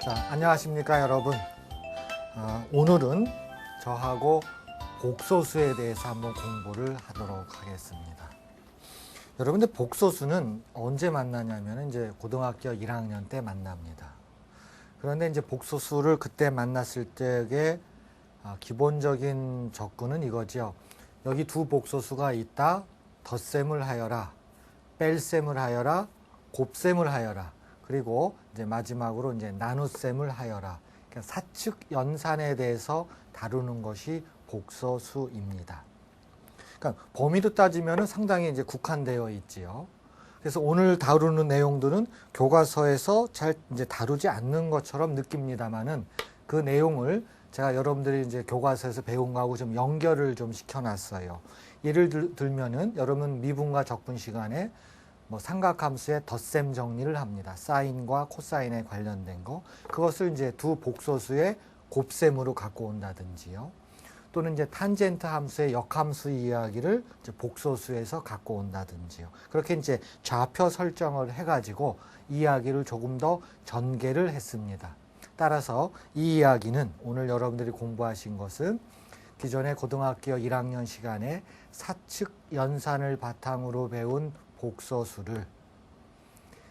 자, 안녕하십니까 여러분. 오늘은 저하고 복소수에 대해서 한번 공부를 하도록 하겠습니다. 여러분들 복소수는 언제 만나냐면 이제 고등학교 1학년 때 만납니다. 그런데 이제 복소수를 그때 만났을 때의 기본적인 접근은 이거죠. 여기 두 복소수가 있다. 덧셈을 하여라, 뺄셈을 하여라, 곱셈을 하여라. 그리고 이제 마지막으로 이제 나눗셈을 하여라. 그러니까 사측 연산에 대해서 다루는 것이 복소수입니다. 그러니까 범위로 따지면은 상당히 이제 국한되어 있지요. 그래서 오늘 다루는 내용들은 교과서에서 잘 이제 다루지 않는 것처럼 느낍니다만은 그 내용을 제가 여러분들이 이제 교과서에서 배운 거하고 좀 연결을 좀 시켜놨어요. 예를 들면은 여러분 미분과 적분 시간에 뭐 삼각함수의 덧셈 정리를 합니다. 사인과 코사인에 관련된 거. 그것을 이제 두 복소수의 곱셈으로 갖고 온다든지요. 또는 이제 탄젠트 함수의 역함수 이야기를 이제 복소수에서 갖고 온다든지요. 그렇게 이제 좌표 설정을 해가지고 이야기를 조금 더 전개를 했습니다. 따라서 이 이야기는 오늘 여러분들이 공부하신 것은 기존의 고등학교 1학년 시간에 사측 연산을 바탕으로 배운 복소수를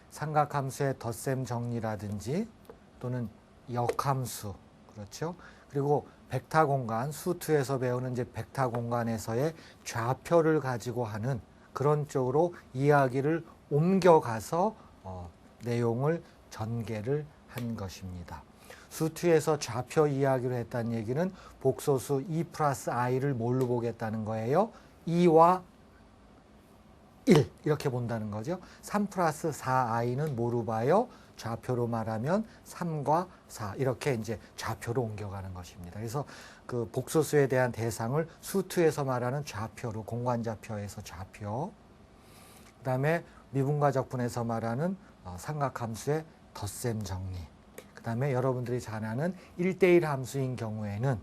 삼각함수의 덧셈 정리라든지 또는 역함수, 그렇죠? 그리고 벡터 공간, 수투에서 배우는 이제 벡터 공간에서의 좌표를 가지고 하는 그런 쪽으로 이야기를 옮겨가서 내용을 전개를 한 것입니다. 수투에서 좌표 이야기를 했다는 얘기는 복소수 2 플러스 i를 뭘로 보겠다는 거예요? 2와 1 이렇게 본다는 거죠. 3 플러스 4i는 뭐로 봐요? 좌표로 말하면 3과 4 이렇게 이제 좌표로 옮겨가는 것입니다. 그래서 그 복소수에 대한 대상을 수투에서 말하는 좌표로 공간좌표에서 좌표, 그 다음에 미분과 적분에서 말하는 삼각함수의 덧셈 정리, 그 다음에 여러분들이 잘 아는 1대1 함수인 경우에는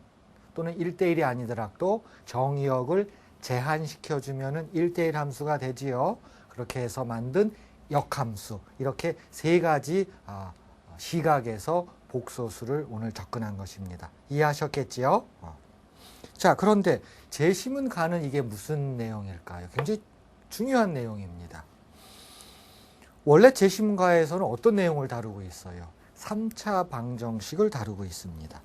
또는 1대1이 아니더라도 정의역을 제한시켜주면은 1대1 함수가 되지요. 그렇게 해서 만든 역함수, 이렇게 세 가지 시각에서 복소수를 오늘 접근한 것입니다. 이해하셨겠지요? 자, 그런데 재심문가는 이게 무슨 내용일까요? 굉장히 중요한 내용입니다. 원래 재심문가에서는 어떤 내용을 다루고 있어요? 3차 방정식을 다루고 있습니다.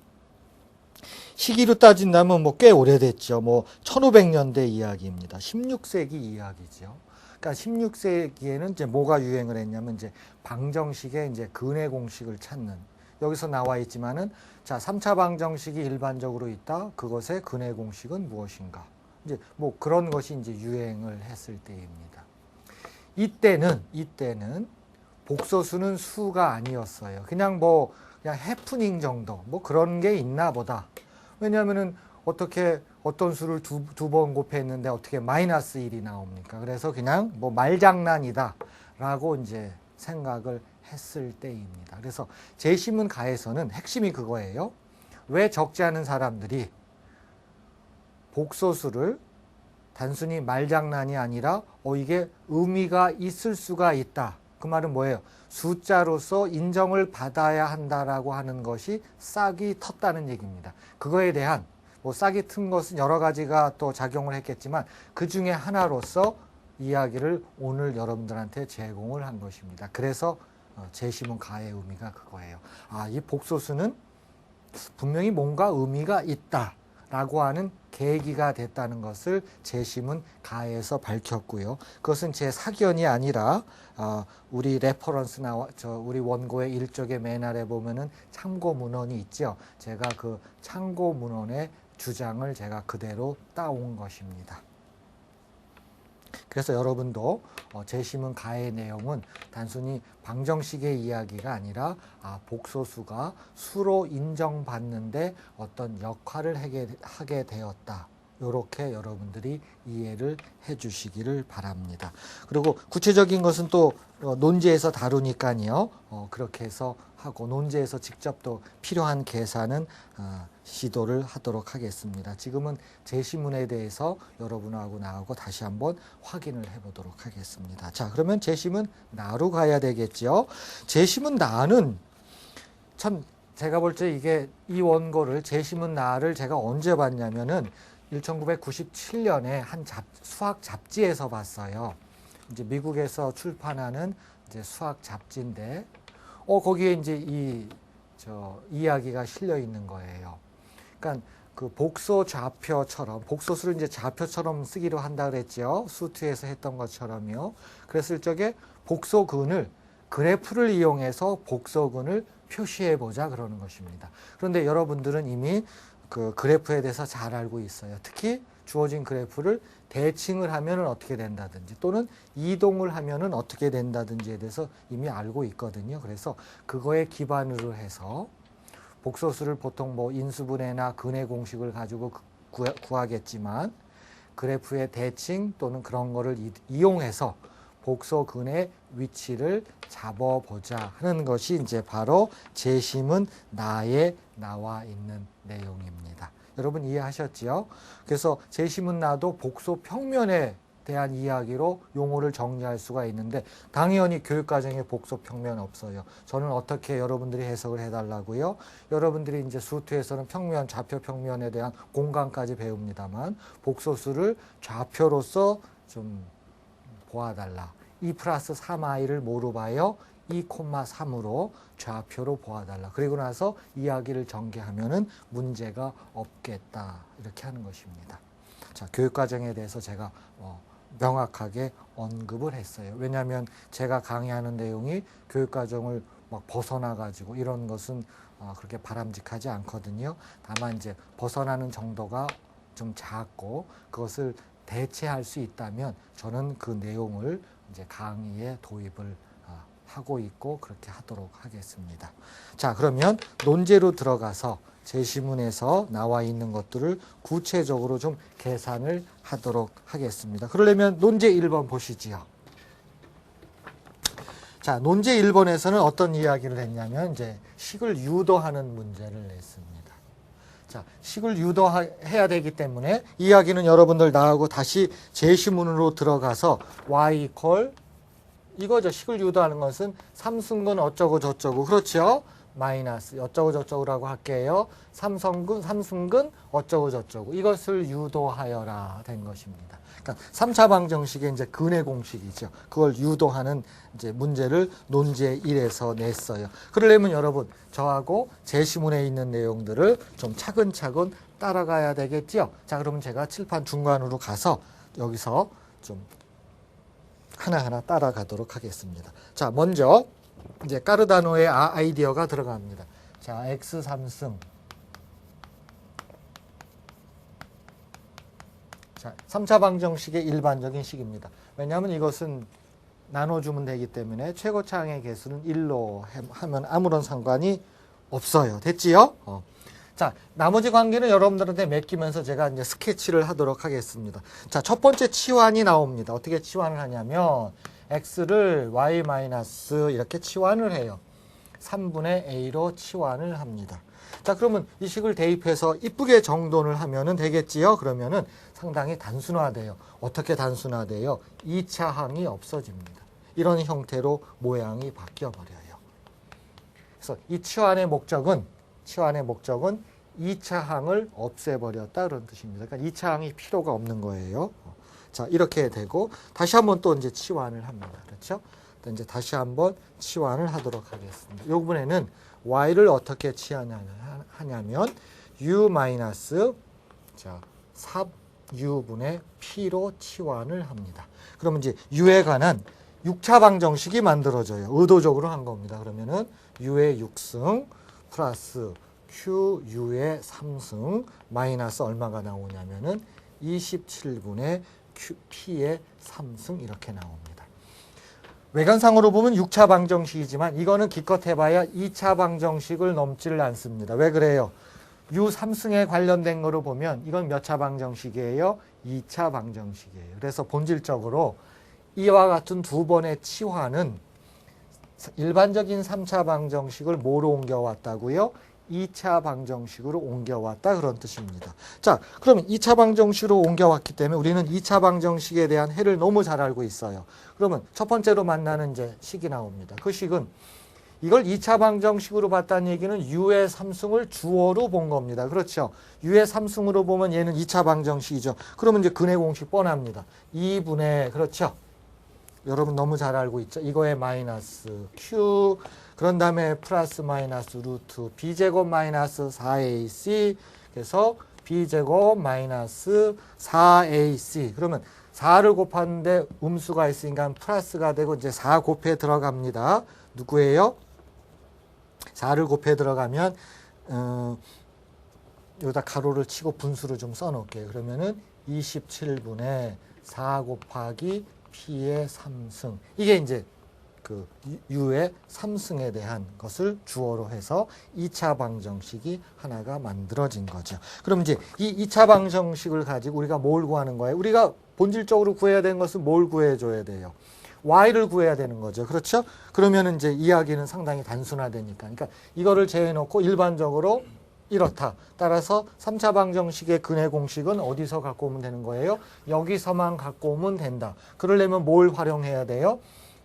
시기로 따진다면 뭐 꽤 오래됐죠. 뭐 1500년대 이야기입니다. 16세기 이야기죠. 그러니까 16세기에는 이제 뭐가 유행을 했냐면 이제 방정식의 이제 근해 공식을 찾는, 여기서 나와 있지만은 자, 3차 방정식이 일반적으로 있다. 그것의 근해 공식은 무엇인가? 이제 뭐 그런 것이 이제 유행을 했을 때입니다. 이때는 복소수는 수가 아니었어요. 그냥 해프닝 정도, 뭐 그런 게 있나 보다. 왜냐하면은 어떤 수를 두 번 곱했는데 어떻게 마이너스 1이 나옵니까? 그래서 그냥 뭐 말장난이다 라고 이제 생각을 했을 때입니다. 그래서 재심문가에서는 핵심이 그거예요. 왜 적지 않은 사람들이 복소수를 단순히 말장난이 아니라 이게 의미가 있을 수가 있다. 그 말은 뭐예요? 숫자로서 인정을 받아야 한다라고 하는 것이 싹이 텄다는 얘기입니다. 그거에 대한 싹이 튼 것은 여러 가지가 또 작용을 했겠지만 그 중에 하나로서 이야기를 오늘 여러분들한테 제공을 한 것입니다. 그래서 재심문가의 의미가 그거예요. 이 복소수는 분명히 뭔가 의미가 있다라고 하는 계기가 됐다는 것을 재심문가에서 밝혔고요. 그것은 제 사견이 아니라 우리 레퍼런스 우리 원고의 일쪽의 맨 아래 보면은 참고 문헌이 있죠. 제가 그 참고 문헌의 주장을 제가 그대로 따온 것입니다. 그래서 여러분도 재심문가의 내용은 단순히 방정식의 이야기가 아니라 복소수가 수로 인정받는데 어떤 역할을 하게 되었다. 이렇게 여러분들이 이해를 해 주시기를 바랍니다. 그리고 구체적인 것은 또 논제에서 다루니까요. 그렇게 해서 하고 논제에서 직접 또 필요한 계산은 시도를 하도록 하겠습니다. 지금은 재심문에 대해서 여러분하고 나하고 다시 한번 확인을 해보도록 하겠습니다. 자, 그러면 재심문 나로 가야 되겠죠. 재심문 나는 참 제가 볼 때 이게 이 원고를 제시문 나를 제가 언제 봤냐면은 1997년에 한 수학 잡지에서 봤어요. 이제 미국에서 출판하는 이제 수학 잡지인데, 거기에 이제 이야기가 실려 있는 거예요. 그러니까 그 복소 좌표처럼, 복소수를 이제 좌표처럼 쓰기로 한다 그랬죠. 수트에서 했던 것처럼요. 그랬을 적에 복소근을, 그래프를 이용해서 복소근을 표시해 보자 그러는 것입니다. 그런데 여러분들은 이미 그 그래프에 대해서 잘 알고 있어요. 특히 주어진 그래프를 대칭을 하면은 어떻게 된다든지 또는 이동을 하면은 어떻게 된다든지에 대해서 이미 알고 있거든요. 그래서 그거에 기반으로 해서 복소수를 보통 뭐 인수분해나 근해 공식을 가지고 구하겠지만 그래프의 대칭 또는 그런 거를 이용해서 복소근의 위치를 잡아보자 하는 것이 이제 바로 제시문 나에 나와 있는 내용입니다. 여러분 이해하셨지요? 그래서 제시문 나도 복소 평면에 대한 이야기로 용어를 정리할 수가 있는데 당연히 교육과정에 복소 평면 없어요. 저는 어떻게 여러분들이 해석을 해달라고요? 여러분들이 이제 수투에서는 평면, 좌표 평면에 대한 공간까지 배웁니다만 복소수를 좌표로서 좀 보아달라. 2 플러스 3i를 뭐로 봐요? 2,3으로 좌표로 보아달라. 그리고 나서 이야기를 전개하면은 문제가 없겠다. 이렇게 하는 것입니다. 자, 교육과정에 대해서 제가 명확하게 언급을 했어요. 왜냐하면 제가 강의하는 내용이 교육과정을 막 벗어나가지고 이런 것은 그렇게 바람직하지 않거든요. 다만 이제 벗어나는 정도가 좀 작고 그것을 대체할 수 있다면 저는 그 내용을 이제 강의에 도입을 하고 있고 그렇게 하도록 하겠습니다. 자, 그러면 논제로 들어가서 제시문에서 나와 있는 것들을 구체적으로 좀 계산을 하도록 하겠습니다. 그러려면 논제 1번 보시지요. 자, 논제 1번에서는 어떤 이야기를 했냐면 이제 식을 유도하는 문제를 냈습니다. 자, 식을 유도해야 되기 때문에 이야기는 여러분들 나하고 다시 제시문으로 들어가서 y 이퀄 이거죠. 식을 유도하는 것은 삼승근 어쩌고 저쩌고 그렇죠. 마이너스 어쩌고 저쩌고라고 할게요. 삼승근 어쩌고 저쩌고 이것을 유도하여라 된 것입니다. 그러니까 3차 방정식의 이제 근해 공식이죠. 그걸 유도하는 이제 문제를 논제 1에서 냈어요. 그러려면 여러분 저하고 제시문에 있는 내용들을 좀 차근차근 따라가야 되겠죠. 자, 그러면 제가 칠판 중간으로 가서 여기서 좀 하나하나 따라가도록 하겠습니다. 자, 먼저 이제 까르다노의 아이디어가 들어갑니다. 자, x 3승. 자, 3차 방정식의 일반적인 식입니다. 왜냐하면 이것은 나눠주면 되기 때문에 최고차항의 개수는 1로 하면 아무런 상관이 없어요. 됐지요? 자, 나머지 관계는 여러분들한테 맡기면서 제가 이제 스케치를 하도록 하겠습니다. 자, 첫 번째 치환이 나옵니다. 어떻게 치환을 하냐면 x를 y 마이너스 이렇게 치환을 해요. 3분의 a로 치환을 합니다. 자, 그러면 이 식을 대입해서 이쁘게 정돈을 하면은 되겠지요? 그러면은 상당히 단순화돼요. 어떻게 단순화돼요? 2차 항이 없어집니다. 이런 형태로 모양이 바뀌어 버려요. 그래서 이 치환의 목적은 2차 항을 없애버렸다 그런 뜻입니다. 그러니까 2차 항이 필요가 없는 거예요. 자, 이렇게 되고 다시 한번 또 이제 치환을 합니다. 그렇죠? 또 이제 다시 한번 치환을 하도록 하겠습니다. 이 부분에는 y를 어떻게 치환하냐면 u 마이너스 자 4u분의 p로 치환을 합니다. 그러면 이제 u에 관한 6차 방정식이 만들어져요. 의도적으로 한 겁니다. 그러면은 u의 6승 플러스 QU의 3승 마이너스 얼마가 나오냐면은 27분의 P의 3승 이렇게 나옵니다. 외관상으로 보면 6차 방정식이지만 이거는 기껏 해봐야 2차 방정식을 넘지를 않습니다. 왜 그래요? U3승에 관련된 거로 보면 이건 몇 차 방정식이에요? 2차 방정식이에요. 그래서 본질적으로 이와 같은 두 번의 치환은 일반적인 3차 방정식을 뭐로 옮겨왔다고요? 2차 방정식으로 옮겨왔다 그런 뜻입니다. 자, 그러면 2차 방정식으로 옮겨왔기 때문에 우리는 2차 방정식에 대한 해를 너무 잘 알고 있어요. 그러면 첫 번째로 만나는 이제 식이 나옵니다. 그 식은 이걸 2차 방정식으로 봤다는 얘기는 u의 삼승을 주어로 본 겁니다. 그렇죠? u의 삼승으로 보면 얘는 2차 방정식이죠. 그러면 이제 근의 공식 뻔합니다. 2분의 그렇죠? 여러분 너무 잘 알고 있죠? 이거에 마이너스 q 그런 다음에 플러스 마이너스 루트 b제곱 마이너스 4ac 그래서 b제곱 마이너스 4ac 그러면 4를 곱하는데 음수가 있으니까 플러스가 되고 이제 4 곱해 들어갑니다. 누구예요? 4를 곱해 들어가면 여기다 가로를 치고 분수를 좀 써놓을게요. 그러면은 27분의 4 곱하기 p의 3승 이게 이제 그 u의 3승에 대한 것을 주어로 해서 2차 방정식이 하나가 만들어진 거죠. 그럼 이제 이 2차 방정식을 가지고 우리가 뭘 구하는 거예요? 우리가 본질적으로 구해야 되는 것은 뭘 구해줘야 돼요? y를 구해야 되는 거죠. 그렇죠? 그러면 이제 이야기는 상당히 단순화되니까. 그러니까 이거를 제외해놓고 일반적으로 이렇다. 따라서 3차 방정식의 근의 공식은 어디서 갖고 오면 되는 거예요? 여기서만 갖고 오면 된다. 그러려면 뭘 활용해야 돼요?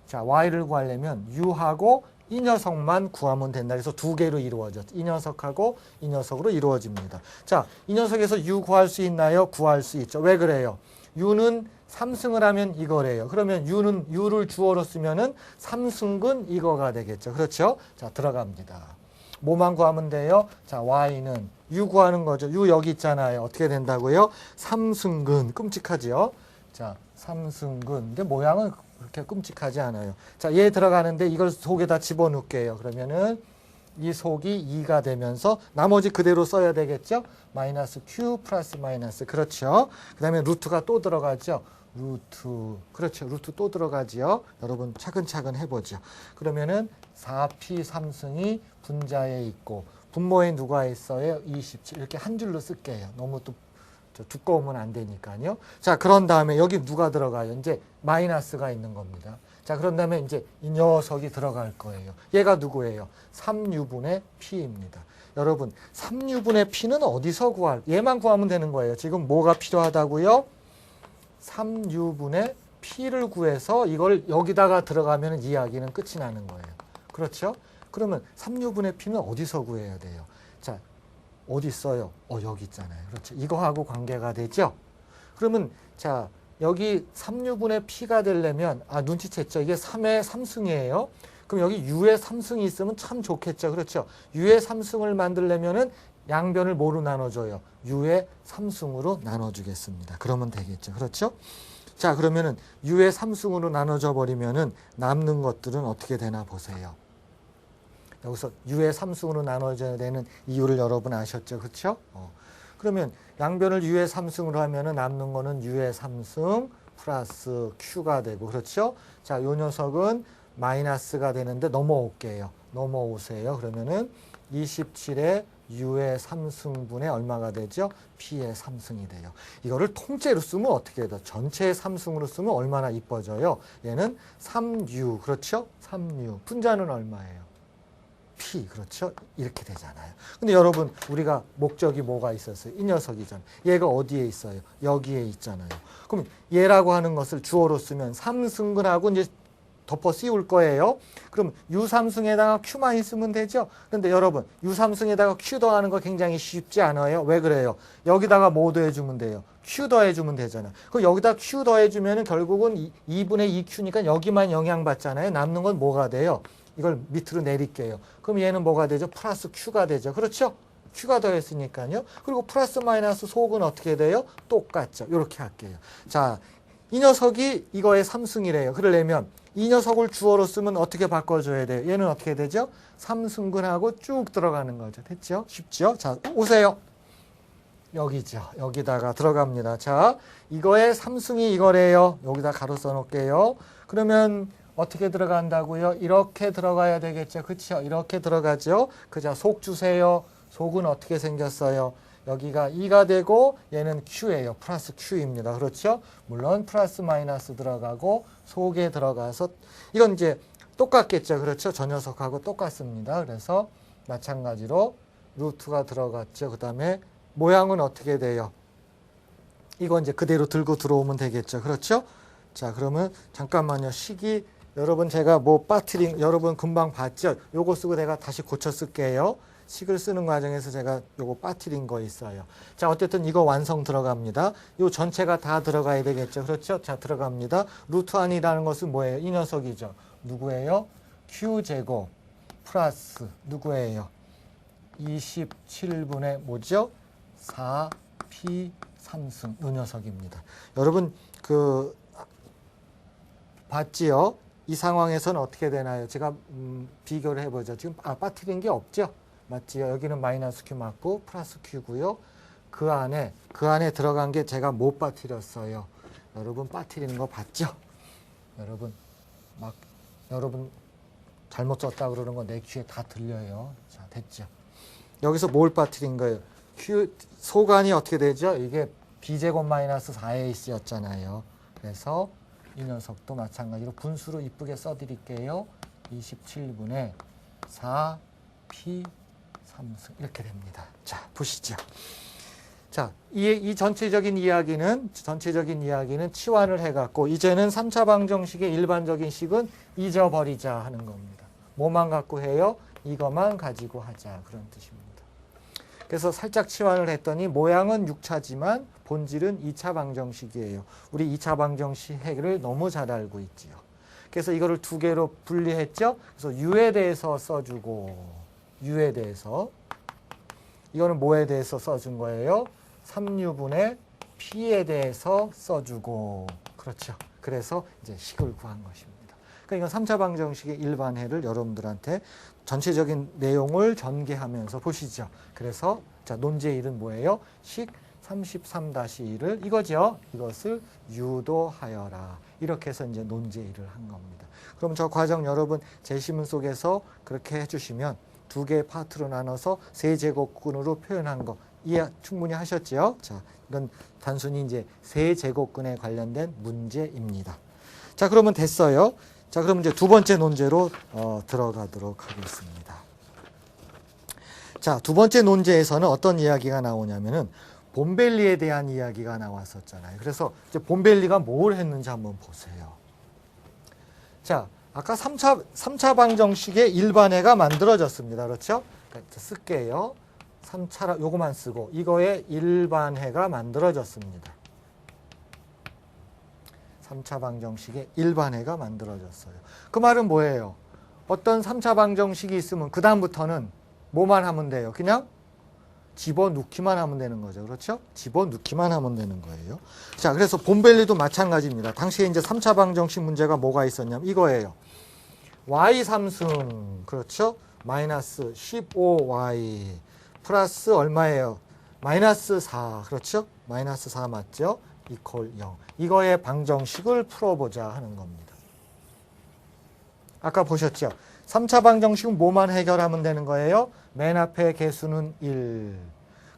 자, y를 구하려면 u하고 이 녀석만 구하면 된다. 그래서 두 개로 이루어졌죠. 이 녀석하고 이 녀석으로 이루어집니다. 자, 이 녀석에서 u 구할 수 있나요? 구할 수 있죠. 왜 그래요? u는 3승을 하면 이거래요. 그러면 u를 주어로 쓰면은 3승근 이거가 되겠죠. 그렇죠? 자, 들어갑니다. 뭐만 구하면 돼요? 자, y는 u 구하는 거죠. u 여기 있잖아요. 어떻게 된다고요? 3승근. 끔찍하죠? 자, 3승근. 근데 모양은 그렇게 끔찍하지 않아요. 자, 얘 들어가는데 이걸 속에다 집어넣을게요. 그러면은 이 속이 2가 되면서 나머지 그대로 써야 되겠죠? 마이너스 q 플러스 마이너스. 그렇죠? 그 다음에 루트가 또 들어가죠? 루트. 그렇죠. 루트 또 들어가지요. 여러분 차근차근 해보죠. 그러면은 4p 3승이 분자에 있고 분모에 누가 있어요? 27. 이렇게 한 줄로 쓸게요. 너무 또 두꺼우면 안 되니까요. 자, 그런 다음에 여기 누가 들어가요? 이제 마이너스가 있는 겁니다. 자, 그런 다음에 이제 이 녀석이 들어갈 거예요. 얘가 누구예요? 3유분의 p입니다. 여러분, 3유분의 p는 어디서 얘만 구하면 되는 거예요. 지금 뭐가 필요하다고요? 3유분의 p를 구해서 이걸 여기다가 들어가면 이야기는 끝이 나는 거예요. 그렇죠? 그러면 3유분의 p는 어디서 구해야 돼요? 자, 어디 있어요? 여기 있잖아요. 그렇죠? 이거하고 관계가 되죠? 그러면 자, 여기 3유분의 p가 되려면 눈치챘죠? 이게 3의 3승이에요. 그럼 여기 u의 3승이 있으면 참 좋겠죠? 그렇죠? u의 3승을 만들려면은 양변을 뭐로 나눠줘요? u의 3승으로 나눠주겠습니다. 그러면 되겠죠? 그렇죠? 자, 그러면은 u의 3승으로 나눠져 버리면은 남는 것들은 어떻게 되나 보세요. 여기서 u의 3승으로 나눠져야 되는 이유를 여러분 아셨죠? 그렇죠? 그러면 양변을 u의 3승으로 하면은 남는 거는 u의 3승 플러스 q가 되고 그렇죠? 자, 요 녀석은 마이너스가 되는데 넘어올게요. 넘어오세요. 그러면은 27에 u의 3승분의 얼마가 되죠? p의 3승이 돼요. 이거를 통째로 쓰면 어떻게 돼요? 전체의 3승으로 쓰면 얼마나 이뻐져요? 얘는 3u, 그렇죠? 3u. 분자는 얼마예요? p, 그렇죠? 이렇게 되잖아요. 근데 여러분, 우리가 목적이 뭐가 있었어요? 이 녀석이잖아요. 얘가 어디에 있어요? 여기에 있잖아요. 그럼 얘라고 하는 것을 주어로 쓰면 3승근하고 이제 덮어 씌울 거예요. 그럼 u3승에다가 q만 있으면 되죠. 그런데 여러분, u3승에다가 q 더하는 거 굉장히 쉽지 않아요. 왜 그래요? 여기다가 뭐 더해주면 돼요? q 더해주면 되잖아. 그럼 여기다 q 더해주면 결국은 2분의 2q니까 여기만 영향받잖아요. 남는 건 뭐가 돼요? 이걸 밑으로 내릴게요. 그럼 얘는 뭐가 되죠? 플러스 q가 되죠. 그렇죠? q가 더했으니까요. 그리고 플러스 마이너스 속은 어떻게 돼요? 똑같죠. 이렇게 할게요. 자, 이 녀석이 이거의 3승이래요. 그러려면 이 녀석을 주어로 쓰면 어떻게 바꿔줘야 돼요? 얘는 어떻게 되죠? 3승근하고 쭉 들어가는 거죠. 됐죠? 쉽죠? 자, 오세요. 여기죠. 여기다가 들어갑니다. 자, 이거의 3승이 이거래요. 여기다 가로 써놓을게요. 그러면 어떻게 들어간다고요? 이렇게 들어가야 되겠죠. 그렇죠? 이렇게 들어가죠. 그자, 속 주세요. 속은 어떻게 생겼어요? 여기가 2가 되고 얘는 q예요. 플러스 q입니다. 그렇죠? 물론 플러스 마이너스 들어가고 속에 들어가서 이건 이제 똑같겠죠. 그렇죠? 저 녀석하고 똑같습니다. 그래서 마찬가지로 루트가 들어갔죠. 그 다음에 모양은 어떻게 돼요? 이거 이제 그대로 들고 들어오면 되겠죠. 그렇죠? 자, 그러면 잠깐만요. 식이 여러분 제가 뭐 빠트린 여러분 금방 봤죠? 요거 쓰고 내가 다시 고쳐 쓸게요. 식을 쓰는 과정에서 제가 요거 빠트린 거 있어요. 자, 어쨌든 이거 완성 들어갑니다. 요 전체가 다 들어가야 되겠죠. 그렇죠? 자, 들어갑니다. 루트 안이라는 것은 뭐예요? 이 녀석이죠. 누구예요? Q제곱 플러스 누구예요? 27분의 뭐죠? 4P 3승 이 녀석입니다. 여러분 그 봤지요? 이 상황에서는 어떻게 되나요? 제가 비교를 해보죠. 지금 빠뜨린 게 없죠? 맞지요? 여기는 마이너스 Q 맞고 플러스 Q고요. 그 안에 들어간 게 제가 못 빠뜨렸어요. 여러분 빠뜨리는 거 봤죠? 여러분 잘못 썼다 그러는 거 내 귀에 다 들려요. 자, 됐죠? 여기서 뭘 빠뜨린 거예요? Q 소간이 어떻게 되죠? 이게 B제곱 마이너스 4AC였잖아요. 그래서 이 녀석도 마찬가지로 분수로 이쁘게 써드릴게요. 27분의 4P 3승 이렇게 됩니다. 자, 보시죠. 자, 이 전체적인 이야기는 치환을 해갖고 이제는 3차 방정식의 일반적인 식은 잊어버리자 하는 겁니다. 뭐만 갖고 해요? 이것만 가지고 하자 그런 뜻입니다. 그래서 살짝 치환을 했더니 모양은 6차지만 본질은 2차 방정식이에요. 우리 2차 방정식 해결을 너무 잘 알고 있지요. 그래서 이거를 두 개로 분리했죠. 그래서 U에 대해서 써주고 U에 대해서 이거는 뭐에 대해서 써준 거예요? 3U분의 P에 대해서 써주고 그렇죠. 그래서 이제 식을 구한 것입니다. 그러니까 이건 3차 방정식의 일반해를 여러분들한테 전체적인 내용을 전개하면서 보시죠. 그래서 자, 논제의 일은 뭐예요? 식 33-1을 이거죠. 이것을 유도하여라. 이렇게 해서 이제 논제의 일을 한 겁니다. 그럼 저 과정 여러분 제시문 속에서 그렇게 해주시면 두 개의 파트로 나눠서 세제곱근으로 표현한 거 이해 충분히 하셨죠? 자, 이건 단순히 이제 세제곱근에 관련된 문제입니다. 자, 그러면 됐어요. 자, 그럼 이제 두 번째 논제로 들어가도록 하겠습니다. 자, 두 번째 논제에서는 어떤 이야기가 나오냐면은 본벨리에 대한 이야기가 나왔었잖아요. 그래서 이제 본벨리가 뭘 했는지 한번 보세요. 자, 아까 3차 방정식의 일반해가 만들어졌습니다. 그렇죠? 그러니까 쓸게요. 3차 요거만 쓰고 이거의 일반해가 만들어졌습니다. 3차 방정식의 일반해가 만들어졌어요. 그 말은 뭐예요? 어떤 3차 방정식이 있으면 그 다음부터는 뭐만 하면 돼요? 그냥 집어넣기만 하면 되는 거죠. 그렇죠? 집어넣기만 하면 되는 거예요. 자, 그래서 본벨리도 마찬가지입니다. 당시에 이제 3차 방정식 문제가 뭐가 있었냐면 이거예요. y 3승, 그렇죠? 마이너스 15y 플러스 얼마예요? 마이너스 4, 그렇죠? 마이너스 4 맞죠? 이퀄 0. 이거의 방정식을 풀어보자 하는 겁니다. 아까 보셨죠? 3차 방정식은 뭐만 해결하면 되는 거예요? 맨 앞에 개수는 1.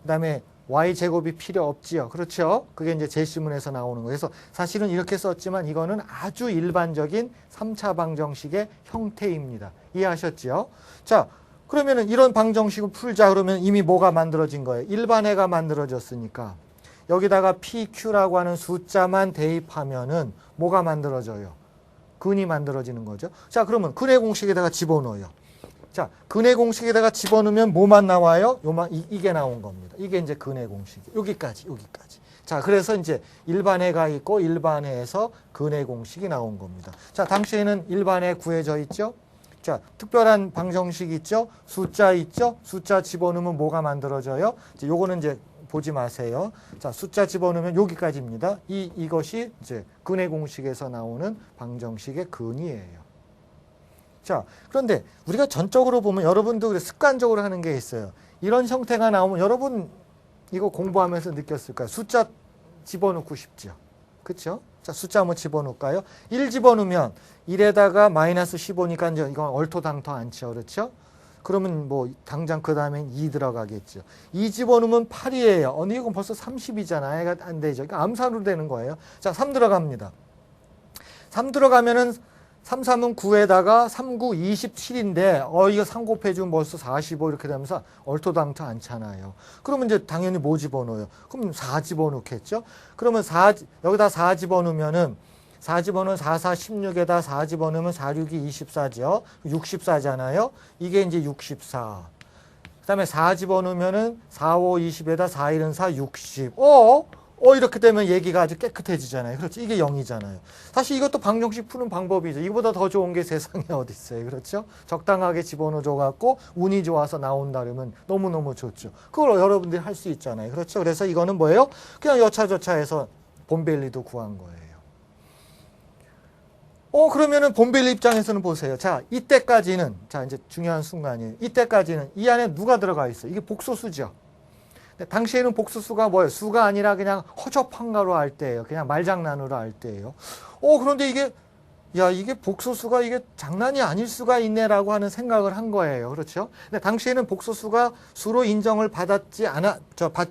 그 다음에 y제곱이 필요 없지요. 그렇죠? 그게 이제 제시문에서 나오는 거예요. 그래서 사실은 이렇게 썼지만 이거는 아주 일반적인 3차 방정식의 형태입니다. 이해하셨죠? 자, 그러면은 이런 방정식을 풀자 그러면 이미 뭐가 만들어진 거예요? 일반해가 만들어졌으니까 여기다가 PQ라고 하는 숫자만 대입하면은 뭐가 만들어져요? 근이 만들어지는 거죠. 자, 그러면 근의 공식에다가 집어넣어요. 자, 근의 공식에다가 집어넣으면 뭐만 나와요? 이게 나온 겁니다. 이게 이제 근의 공식. 여기까지. 자, 그래서 이제 일반해가 있고 일반해에서 근의 공식이 나온 겁니다. 자, 당시에는 일반해 구해져 있죠? 자, 특별한 방정식 있죠? 숫자 있죠? 숫자 집어넣으면 뭐가 만들어져요? 이제 요거는 이제 보지 마세요. 자, 숫자 집어넣으면 여기까지입니다. 이것이 이제 근의 공식에서 나오는 방정식의 근이에요. 자, 그런데 우리가 전적으로 보면 여러분도 습관적으로 하는 게 있어요. 이런 형태가 나오면 여러분 이거 공부하면서 느꼈을 까요? 숫자 집어넣고 싶죠. 그렇죠? 자, 숫자 한번 집어넣을까요? 1 집어넣으면 1에다가 마이너스 15니까 이제 이건 얼토당토 않죠. 그렇죠? 그러면 뭐 당장 그 다음엔 2 들어가겠죠. 2 집어넣으면 8이에요. 근데 이건 벌써 30이잖아요. 안 되죠. 그러니까 암산으로 되는 거예요. 자, 3 들어갑니다. 3 들어가면은 3, 3은 9에다가 3, 9, 27인데 이거 3 곱해주면 벌써 45 이렇게 되면서 얼토당토 않잖아요. 그러면 이제 당연히 뭐 집어넣어요? 그럼 4 집어넣겠죠? 그러면 여기다 4 집어넣으면은 4 집어넣으면 4, 4, 16에다 4 집어넣으면 4, 6이 24죠. 64잖아요. 이게 이제 64. 그 다음에 4 집어넣으면은 4, 5, 20에다 4, 1은 4, 60. 이렇게 되면 얘기가 아주 깨끗해지잖아요. 그렇죠. 이게 0이잖아요. 사실 이것도 방정식 푸는 방법이죠. 이거보다 더 좋은 게 세상에 어디 있어요. 그렇죠. 적당하게 집어넣어줘갖고 운이 좋아서 나온다 그러면 너무너무 좋죠. 그걸 여러분들이 할 수 있잖아요. 그렇죠. 그래서 이거는 뭐예요? 그냥 여차저차해서 본밸리도 구한 거예요. 그러면은 본밸리 입장에서는 보세요. 자, 이때까지는, 자, 이제 중요한 순간이에요. 이때까지는 이 안에 누가 들어가 있어요? 이게 복소수죠. 당시에는 복수수가 뭐예요? 수가 아니라 그냥 허접한가로 할 때예요. 그냥 말장난으로 할 때예요. 그런데 이게 복소수가 이게 장난이 아닐 수가 있네라고 하는 생각을 한 거예요. 그렇죠? 근데 당시에는 복소수가 수로 인정을 받지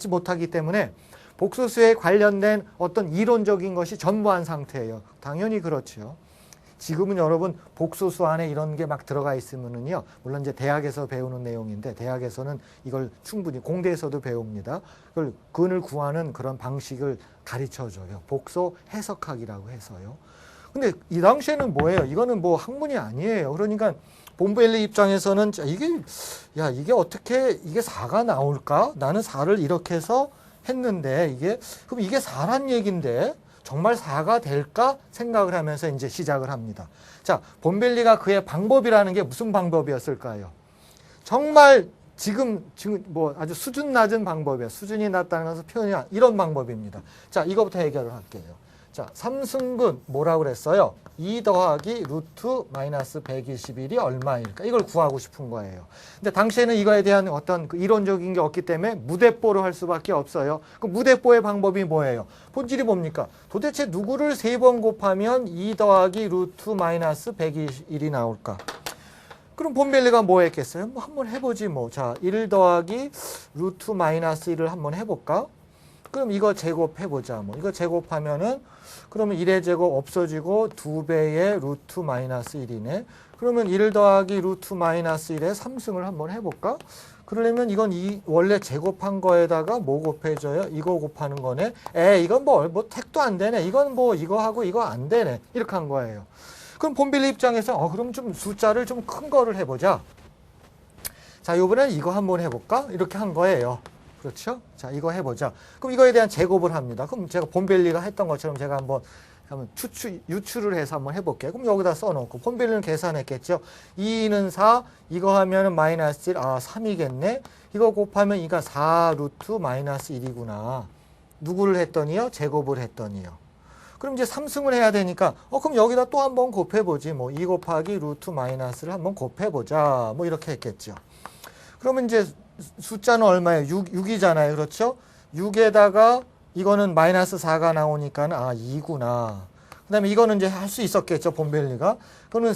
못하기 때문에 복소수에 관련된 어떤 이론적인 것이 전무한 상태예요. 당연히 그렇죠. 지금은 여러분 복소수 안에 이런 게 막 들어가 있으면은요, 물론 이제 대학에서 배우는 내용인데 대학에서는 이걸 충분히 공대에서도 배웁니다. 그걸 근을 구하는 그런 방식을 가르쳐 줘요. 복소 해석학이라고 해서요. 근데 이 당시에는 뭐예요? 이거는 뭐 학문이 아니에요. 그러니까 본밸리 입장에서는 이게 어떻게 이게 4가 나올까? 나는 4를 이렇게 해서 했는데 그럼 이게 4란 얘긴데 정말 4가 될까 생각을 하면서 이제 시작을 합니다. 자, 본밸리가 그의 방법이라는 게 무슨 방법이었을까요? 정말 지금 뭐 아주 수준 낮은 방법이에요. 수준이 낮다는 것은 표현이 이런 방법입니다. 자, 이거부터 해결을 할게요. 자, 삼승분 뭐라고 그랬어요? 2 더하기 루트 마이너스 121이 얼마일까? 이걸 구하고 싶은 거예요. 근데 당시에는 이거에 대한 어떤 그 이론적인 게 없기 때문에 무대뽀로 할 수밖에 없어요. 그 무대뽀의 방법이 뭐예요? 본질이 뭡니까? 도대체 누구를 3번 곱하면 2 더하기 루트 마이너스 121이 나올까? 그럼 본밸리가 뭐 했겠어요? 뭐 한번 해보지 뭐. 자, 1 더하기 루트 마이너스 1을 한번 해볼까? 그럼 이거 제곱해보자. 뭐 이거 제곱하면은 그러면 1의 제곱 없어지고 2배의 루트 마이너스 1이네. 그러면 1 더하기 루트 마이너스 1의 3승을 한번 해볼까? 그러려면 이건 원래 제곱한 거에다가 뭐 곱해줘요? 이거 곱하는 거네. 이건 뭐 택도 안 되네. 이건 뭐 이거 하고 이거 안 되네. 이렇게 한 거예요. 그럼 본밸리 입장에서 그럼 좀 숫자를 좀 큰 거를 해보자. 자, 요번엔 이거 한번 해볼까? 이렇게 한 거예요. 그렇죠? 자, 이거 해보자. 그럼 이거에 대한 제곱을 합니다. 그럼 제가 본밸리가 했던 것처럼 제가 한번 유추를 해서 한번 해볼게요. 그럼 여기다 써놓고 본밸리는 계산했겠죠? 2는 4, 이거 하면은 마이너스 1, 3이겠네. 이거 곱하면 이가 4 루트 마이너스 1이구나. 누구를 했더니요? 제곱을 했더니요. 그럼 이제 3승을 해야 되니까 그럼 여기다 또 한번 곱해보지. 뭐 2 곱하기 루트 마이너스를 한번 곱해보자. 뭐 이렇게 했겠죠. 그러면 이제 숫자는 얼마예요? 6이잖아요. 그렇죠? 6에다가 이거는 마이너스 4가 나오니까 2구나. 그 다음에 이거는 이제 할 수 있었겠죠. 본밸리가. 그러면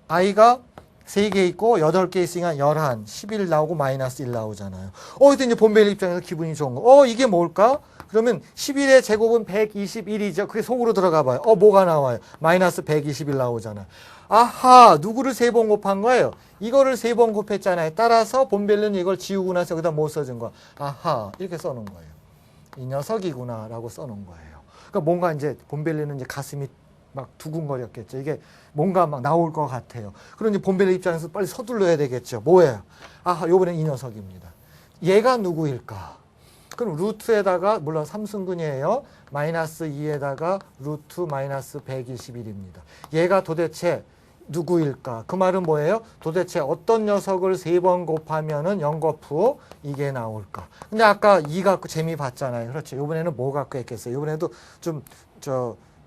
i가 3개 있고 8개 있으니까 11, 11 나오고 마이너스 1 나오잖아요. 이때 이제 본밸리 입장에서 기분이 좋은 거. 이게 뭘까? 그러면 11의 제곱은 121이죠. 그게 속으로 들어가 봐요. 뭐가 나와요? 마이너스 121 나오잖아요. 아하, 누구를 3번 곱한 거예요? 이거를 3번 곱했잖아요. 따라서 본밸리는 이걸 지우고 나서 여기다 못 써준 거야. 아하, 이렇게 써놓은 거예요. 이 녀석이구나 라고 써놓은 거예요. 그러니까 뭔가 이제 본밸리는 이제 가슴이 막 두근거렸겠죠. 이게 뭔가 막 나올 것 같아요. 그럼 이제 본밸리 입장에서 빨리 서둘러야 되겠죠. 뭐예요? 요번엔 이 녀석입니다. 얘가 누구일까? 그럼 루트에다가 물론 3승근이에요. 마이너스 2에다가 루트 마이너스 121입니다. 얘가 도대체 누구일까? 그 말은 뭐예요? 도대체 어떤 녀석을 3번 곱하면은 0 곱후 이게 나올까? 근데 아까 2 갖고 재미 봤잖아요. 그렇죠. 이번에는 뭐 갖고 했겠어요? 이번에도 좀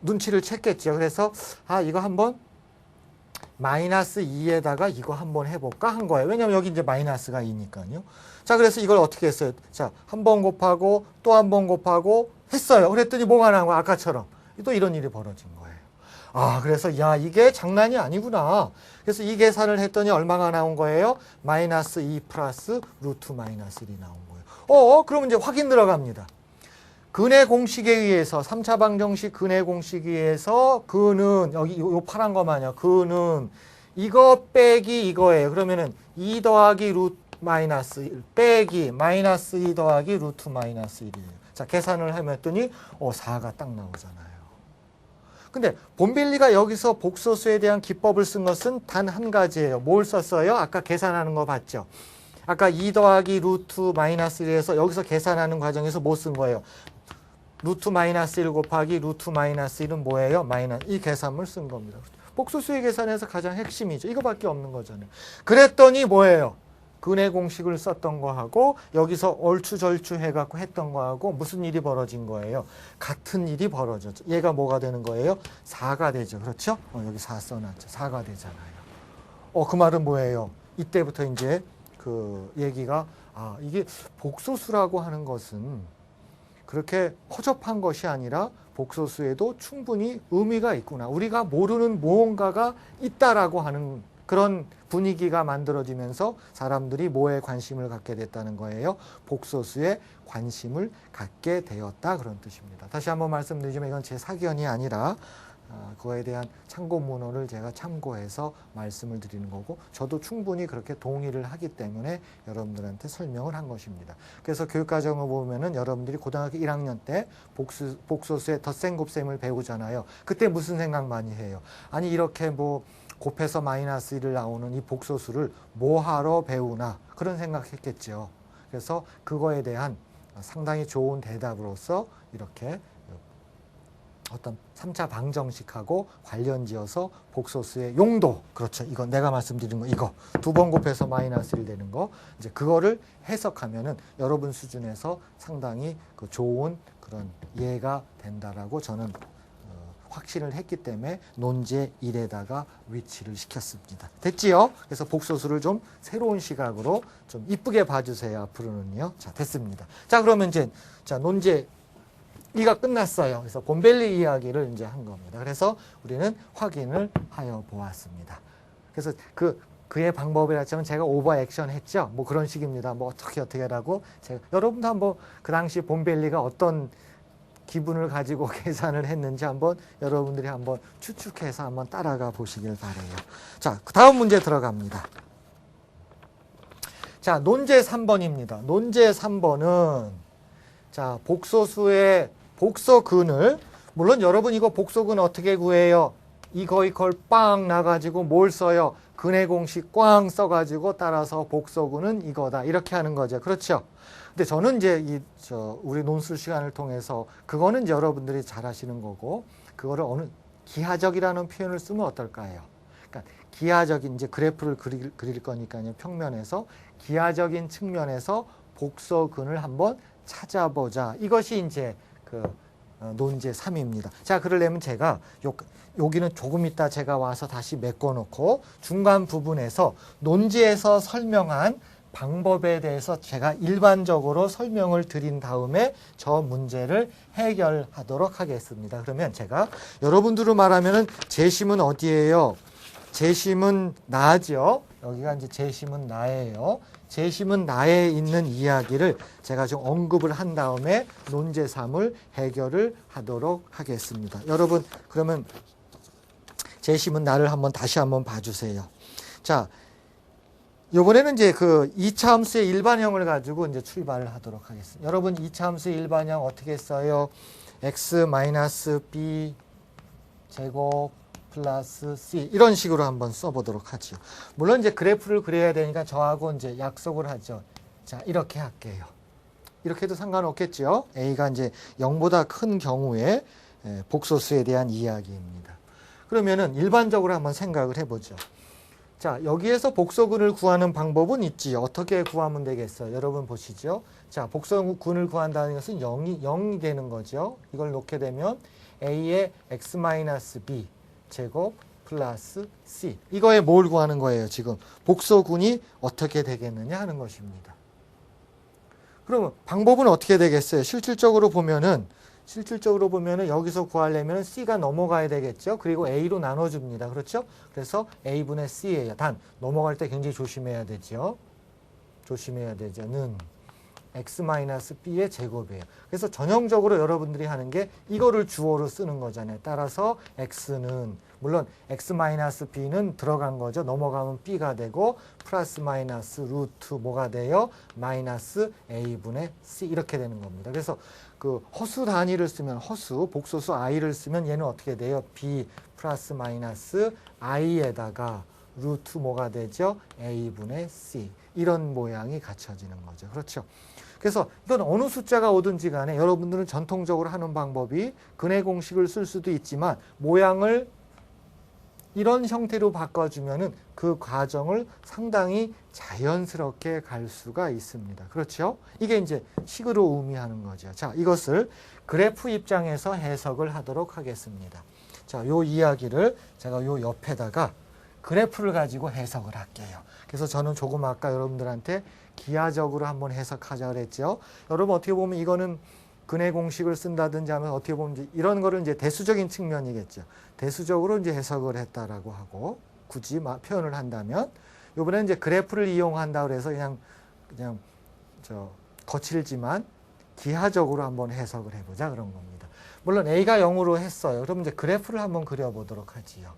눈치를 챘겠죠. 그래서 이거 한번 마이너스 2에다가 이거 한번 해볼까 한 거예요. 왜냐면 여기 이제 마이너스가 2니까요. 자, 그래서 이걸 어떻게 했어요? 자, 한 번 곱하고 또 한 번 곱하고 했어요. 그랬더니 뭐가 나온 거야? 아까처럼. 또 이런 일이 벌어진 거예요. 그래서 이게 장난이 아니구나. 그래서 이 계산을 했더니 얼마가 나온 거예요? 마이너스 2 플러스 루트 마이너스 1이 나온 거예요. 그러면 이제 확인 들어갑니다. 근의 공식에 의해서 3차 방정식 근의 공식에 의해서 근은 여기 요 파란 거만요. 근은 이거 빼기 이거예요. 그러면은 2 더하기 루트 마이너스 1 빼기 마이너스 2 더하기 루트 마이너스 1이에요. 자, 계산을 하면 했더니 4가 딱 나오잖아요. 근데 본빌리가 여기서 복소수에 대한 기법을 쓴 것은 단 한 가지예요. 뭘 썼어요? 아까 계산하는 거 봤죠? 아까 2 더하기 루트 마이너스 1에서 여기서 계산하는 과정에서 뭐 쓴 거예요? 루트 마이너스 1 곱하기 루트 마이너스 1은 뭐예요? 마이너스 이 계산을 쓴 겁니다. 복소수의 계산에서 가장 핵심이죠. 이거밖에 없는 거잖아요. 그랬더니 뭐예요? 근의 공식을 썼던 거하고 여기서 얼추절추 해갖고 했던 거하고 무슨 일이 벌어진 거예요? 같은 일이 벌어졌죠. 얘가 뭐가 되는 거예요? 4가 되죠. 그렇죠? 여기 4 써놨죠. 4가 되잖아요. 그 말은 뭐예요? 이때부터 이제 그 얘기가 이게 복소수라고 하는 것은 그렇게 허접한 것이 아니라 복소수에도 충분히 의미가 있구나. 우리가 모르는 무언가가 있다라고 하는 그런 분위기가 만들어지면서 사람들이 뭐에 관심을 갖게 됐다는 거예요? 복소수에 관심을 갖게 되었다 그런 뜻입니다. 다시 한번 말씀드리지만 이건 제 사견이 아니라 그거에 대한 참고 문헌을 제가 참고해서 말씀을 드리는 거고 저도 충분히 그렇게 동의를 하기 때문에 여러분들한테 설명을 한 것입니다. 그래서 교육과정을 보면은 여러분들이 고등학교 1학년 때 복소수의 덧셈 곱셈을 배우잖아요. 그때 무슨 생각 많이 해요? 아니 이렇게 뭐 곱해서 마이너스 1을 나오는 이 복소수를 뭐하러 배우나 그런 생각했겠죠. 그래서 그거에 대한 상당히 좋은 대답으로서 이렇게 어떤 3차 방정식하고 관련지어서 복소수의 용도, 그렇죠. 이건 내가 말씀드린 거 이거 2번 곱해서 마이너스 1 되는 거 이제 그거를 해석하면은 여러분 수준에서 상당히 그 좋은 그런 이해가 된다라고 저는 확신을 했기 때문에 논제 1에다가 위치를 시켰습니다. 됐지요? 그래서 복소수를 좀 새로운 시각으로 좀 이쁘게 봐주세요. 앞으로는요. 자, 됐습니다. 자, 그러면 이제 자 논제 2가 끝났어요. 그래서 본벨리 이야기를 이제 한 겁니다. 그래서 우리는 확인을 하여 보았습니다. 그래서 그의 방법이라면 제가 오버 액션 했죠. 뭐 그런 식입니다. 뭐 어떻게 하라고 제가 여러분도 한번 그 당시 본벨리가 어떤 기분을 가지고 계산을 했는지 한번 여러분들이 한번 추측해서 한번 따라가 보시길 바래요. 자, 다음 문제 들어갑니다. 자, 논제 3번입니다. 논제 3번은 자, 복소수의 복소근을 물론 여러분 이거 복소근 어떻게 구해요? 이걸 빵 나가지고 뭘 써요? 근의 공식 꽝 써가지고 따라서 복소근은 이거다 이렇게 하는 거죠. 그렇죠? 근데 저는 이제 우리 논술 시간을 통해서 그거는 이제 여러분들이 잘 하시는 거고 그거를 어느 기하적이라는 표현을 쓰면 어떨까요? 그러니까 기하적인 이제 그래프를 그릴 거니까요. 평면에서 기하적인 측면에서 복소근을 한번 찾아보자. 이것이 이제 그 논제 3입니다. 자, 그러려면 제가 여기는 조금 이따 제가 와서 다시 메꿔놓고 중간 부분에서 논지에서 설명한 방법에 대해서 제가 일반적으로 설명을 드린 다음에 저 문제를 해결하도록 하겠습니다. 그러면 제가 여러분들로 말하면은 재심은 어디예요? 재심은 나죠. 여기가 이제 재심은 나예요. 재심은 나에 있는 이야기를 제가 좀 언급을 한 다음에 논제 3을 해결을 하도록 하겠습니다. 여러분 그러면 재심은 나를 다시 한번 봐주세요. 자, 이번에는 이제 그 2차 함수의 일반형을 가지고 이제 출발을 하도록 하겠습니다. 여러분 2차 함수의 일반형 어떻게 써요? x-b 제곱 플러스 c 이런 식으로 한번 써보도록 하죠. 물론 이제 그래프를 그려야 되니까 저하고 이제 약속을 하죠. 자, 이렇게 할게요. 이렇게 해도 상관없겠죠. a가 이제 0보다 큰 경우에 복소수에 대한 이야기입니다. 그러면은 일반적으로 한번 생각을 해보죠. 자, 여기에서 복소근을 구하는 방법은 있지. 어떻게 구하면 되겠어요? 여러분 보시죠. 자, 복소근을 구한다는 것은 0이 되는 거죠. 이걸 놓게 되면 a의 x-b 제곱 플러스 c. 이거에 뭘 구하는 거예요? 지금 복소근이 어떻게 되겠느냐 하는 것입니다. 그러면 방법은 어떻게 되겠어요? 실질적으로 보면은 여기서 구하려면 c가 넘어가야 되겠죠. 그리고 a로 나눠줍니다. 그렇죠? 그래서 a분의 c예요. 단 넘어갈 때 굉장히 조심해야 되죠. 는 x-b의 제곱이에요. 그래서 전형적으로 여러분들이 하는 게 이거를 주어로 쓰는 거잖아요. 따라서 x는 물론 x-b는 들어간 거죠. 넘어가면 b가 되고 플러스 마이너스 루트 뭐가 돼요? 마이너스 a분의 c 이렇게 되는 겁니다. 그래서 그 허수 단위를 쓰면 허수 복소수 i를 쓰면 얘는 어떻게 돼요? b 플러스 마이너스 i에다가 루트 뭐가 되죠? a분의 c 이런 모양이 갖춰지는 거죠. 그렇죠? 그래서 이건 어느 숫자가 오든지 간에 여러분들은 전통적으로 하는 방법이 근해 공식을 쓸 수도 있지만 모양을 이런 형태로 바꿔주면은 그 과정을 상당히 자연스럽게 갈 수가 있습니다. 그렇죠? 이게 이제 식으로 의미하는 거죠. 자, 이것을 그래프 입장에서 해석을 하도록 하겠습니다. 자, 요 이야기를 제가 요 옆에다가 그래프를 가지고 해석을 할게요. 그래서 저는 조금 아까 여러분들한테 기하적으로 한번 해석하자 그랬죠. 여러분 어떻게 보면 이거는 근해 공식을 쓴다든지 하면 어떻게 보면 이제 이런 거를 이제 대수적인 측면이겠죠. 대수적으로 이제 해석을 했다라고 하고 굳이 표현을 한다면 이번에 이제 그래프를 이용한다 그래서 그냥 거칠지만 기하적으로 한번 해석을 해보자 그런 겁니다. 물론 A가 0으로 했어요. 그럼 이제 그래프를 한번 그려보도록 하지요.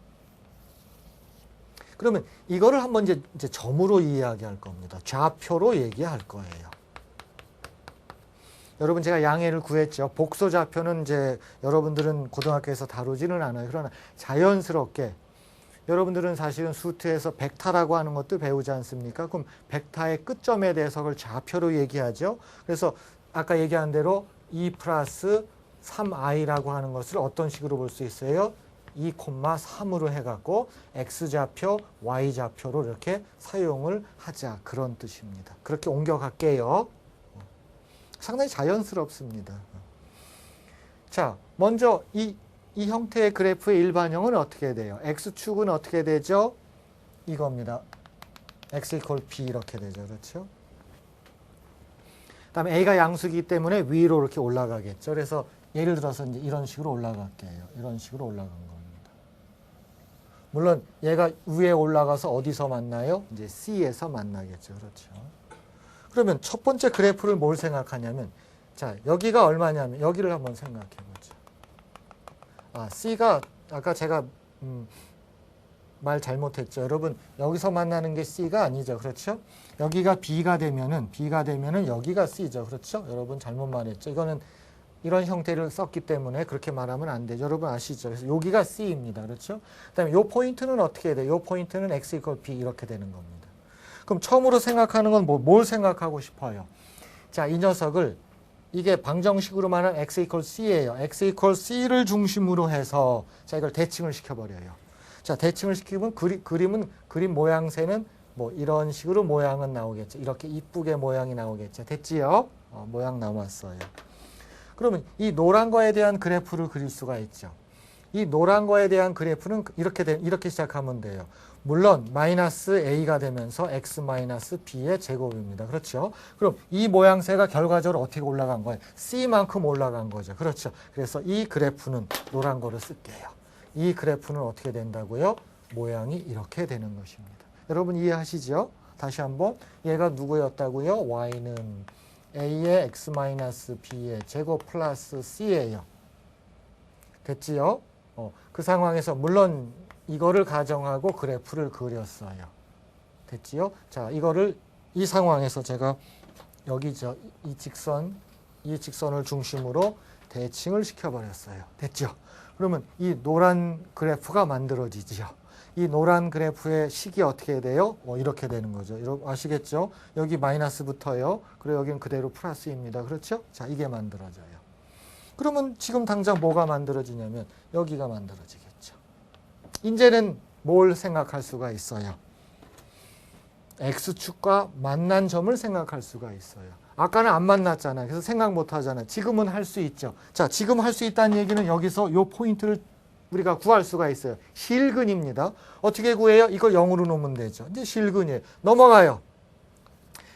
그러면 이거를 한번 이제 점으로 이야기할 겁니다. 좌표로 얘기할 거예요. 여러분 제가 양해를 구했죠. 복소 좌표는 이제 여러분들은 고등학교에서 다루지는 않아요. 그러나 자연스럽게 여러분들은 사실은 수트에서 벡터라고 하는 것도 배우지 않습니까? 그럼 벡터의 끝점에 대해서 그걸 좌표로 얘기하죠. 그래서 아까 얘기한 대로 2 플러스 3i라고 하는 것을 어떤 식으로 볼 수 있어요? 2,3으로 해갖고 x좌표, y좌표로 이렇게 사용을 하자 그런 뜻입니다. 그렇게 옮겨갈게요. 상당히 자연스럽습니다. 자, 먼저 이 형태의 그래프의 일반형은 어떻게 돼요? x축은 어떻게 되죠? 이겁니다. x = b 이렇게 되죠. 그렇죠? 그다음에 a가 양수이기 때문에 위로 이렇게 올라가겠죠. 그래서 예를 들어서 이제 이런 식으로 올라갈게요. 이런 식으로 올라간 겁니다. 물론 얘가 위에 올라가서 어디서 만나요? 이제 C에서 만나겠죠. 그렇죠. 그러면 첫 번째 그래프를 뭘 생각하냐면 자, 여기가 얼마냐면 여기를 한번 생각해 보죠. 아, C가 아까 제가 말 잘못했죠. 여러분 여기서 만나는 게 C가 아니죠. 그렇죠? 여기가 B가 되면은 여기가 C죠. 그렇죠? 여러분 잘못 말했죠. 이거는 이런 형태를 썼기 때문에 그렇게 말하면 안 되죠. 여러분 아시죠? 그래서 여기가 C입니다. 그렇죠? 그다음에 요 포인트는 어떻게 돼요? 요 포인트는 x = b 이렇게 되는 겁니다. 그럼 처음으로 생각하는 건 뭘 생각하고 싶어요? 자, 이 녀석을 이게 방정식으로 말하면 x = c예요. x = c를 중심으로 해서 자, 이걸 대칭을 시켜버려요. 자, 대칭을 시키면 그림 모양새는 뭐 이런 식으로 모양은 나오겠죠. 이렇게 이쁘게 모양이 나오겠죠. 됐지요? 모양 나왔어요. 그러면 이 노란 거에 대한 그래프를 그릴 수가 있죠. 이 노란 거에 대한 그래프는 이렇게 시작하면 돼요. 물론 마이너스 a가 되면서 x-b의 제곱입니다. 그렇죠? 그럼 이 모양새가 결과적으로 어떻게 올라간 거예요? c만큼 올라간 거죠. 그렇죠? 그래서 이 그래프는 노란 거를 쓸게요. 이 그래프는 어떻게 된다고요? 모양이 이렇게 되는 것입니다. 여러분 이해하시죠? 다시 한번 얘가 누구였다고요? y는 a의 x-b의 제곱 플러스 c예요. 됐지요? 그 상황에서 물론 이거를 가정하고 그래프를 그렸어요. 됐지요? 자, 이 상황에서 제가 여기죠. 이 직선을 중심으로 대칭을 시켜버렸어요. 됐죠? 그러면 이 노란 그래프가 만들어지죠. 이 노란 그래프의 식이 어떻게 돼요? 이렇게 되는 거죠. 여러분 아시겠죠? 여기 마이너스부터요. 그리고 여기는 그대로 플러스입니다. 그렇죠? 자, 이게 만들어져요. 그러면 지금 당장 뭐가 만들어지냐면 여기가 만들어지겠죠. 이제는 뭘 생각할 수가 있어요? X축과 만난 점을 생각할 수가 있어요. 아까는 안 만났잖아요. 그래서 생각 못 하잖아요. 지금은 할 수 있죠. 자, 지금 할 수 있다는 얘기는 여기서 이 포인트를 우리가 구할 수가 있어요. 실근입니다. 어떻게 구해요? 이걸 0으로 놓으면 되죠. 이제 실근이에요. 넘어가요.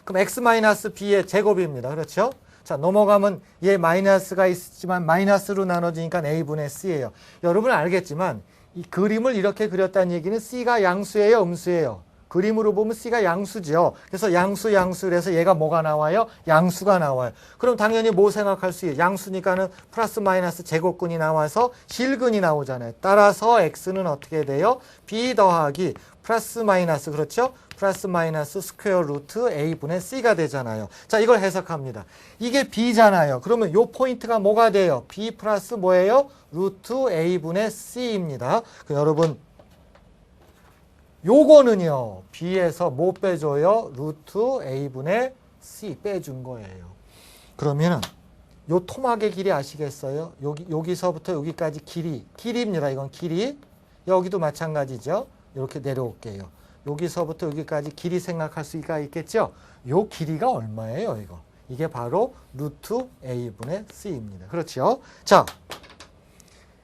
그럼 x-b의 제곱입니다. 그렇죠? 자, 넘어가면 얘 마이너스가 있지만 마이너스로 나눠지니까 a분의 c예요. 여러분 알겠지만 이 그림을 이렇게 그렸다는 얘기는 c가 양수예요, 음수예요? 그림으로 보면 C가 양수죠. 그래서 양수래서 얘가 뭐가 나와요? 양수가 나와요. 그럼 당연히 뭐 생각할 수 있어요? 양수니까는 플러스 마이너스 제곱근이 나와서 실근이 나오잖아요. 따라서 X는 어떻게 돼요? B 더하기 플러스 마이너스, 그렇죠? 플러스 마이너스 스퀘어 루트 A분의 C가 되잖아요. 자, 이걸 해석합니다. 이게 B잖아요. 그러면 요 포인트가 뭐가 돼요? B 플러스 뭐예요? 루트 A분의 C입니다. 여러분, 요거는요, B에서 뭐 빼줘요? 루트 A분의 C 빼준 거예요. 그러면은, 요 토막의 길이 아시겠어요? 여기서부터 여기까지 길이입니다. 이건 길이. 여기도 마찬가지죠. 이렇게 내려올게요. 여기서부터 여기까지 길이 생각할 수가 있겠죠? 요 길이가 얼마예요, 이거? 이게 바로 루트 A분의 C입니다. 그렇죠? 자,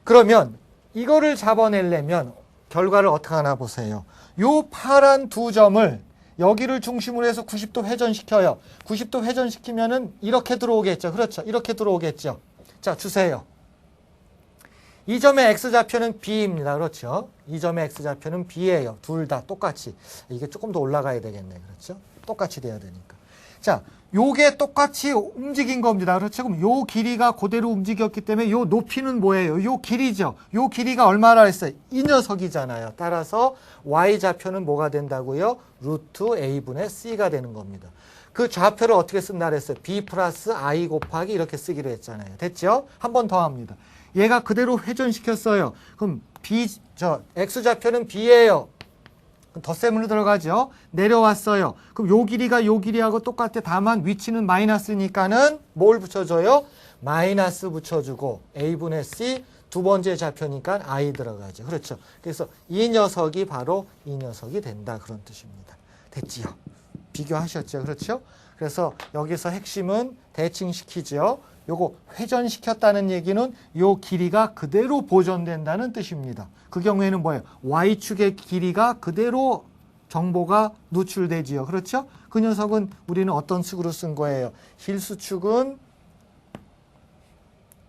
그러면 이거를 잡아내려면 결과를 어떻게 하나 보세요. 요 파란 두 점을 여기를 중심으로 해서 90도 회전시켜요. 90도 회전시키면은 이렇게 들어오겠죠. 그렇죠. 이렇게 들어오겠죠. 자, 주세요. 이 점의 X좌표는 B입니다. 그렇죠. 이 점의 X좌표는 B예요. 둘 다 똑같이. 이게 조금 더 올라가야 되겠네. 그렇죠. 똑같이 돼야 되니까. 자, 요게 똑같이 움직인 겁니다. 그렇죠. 그럼 요 길이가 그대로 움직였기 때문에 요 높이는 뭐예요? 요 길이죠. 요 길이가 얼마나 했어요? 이 녀석이잖아요. 따라서 Y좌표는 뭐가 된다고요? 루트 A분의 C가 되는 겁니다. 그 좌표를 어떻게 쓴다 그랬어요? B 플러스 I 곱하기 이렇게 쓰기로 했잖아요. 됐죠? 한 번 더 합니다. 얘가 그대로 회전시켰어요. 그럼 X좌표는 B예요. 덧셈으로 들어가죠. 내려왔어요. 그럼 요 길이가 요 길이하고 똑같아. 다만 위치는 마이너스니까는 뭘 붙여줘요? 마이너스 붙여주고 A분의 C 두 번째 좌표니까 I 들어가죠. 그렇죠. 그래서 이 녀석이 바로 이 녀석이 된다. 그런 뜻입니다. 됐지요? 비교하셨죠. 그렇죠? 그래서 여기서 핵심은 대칭시키죠. 요거 회전시켰다는 얘기는 요 길이가 그대로 보존된다는 뜻입니다. 그 경우에는 뭐예요? Y축의 길이가 그대로 정보가 누출되지요. 그렇죠? 그 녀석은 우리는 어떤 식으로 쓴 거예요? 실수축은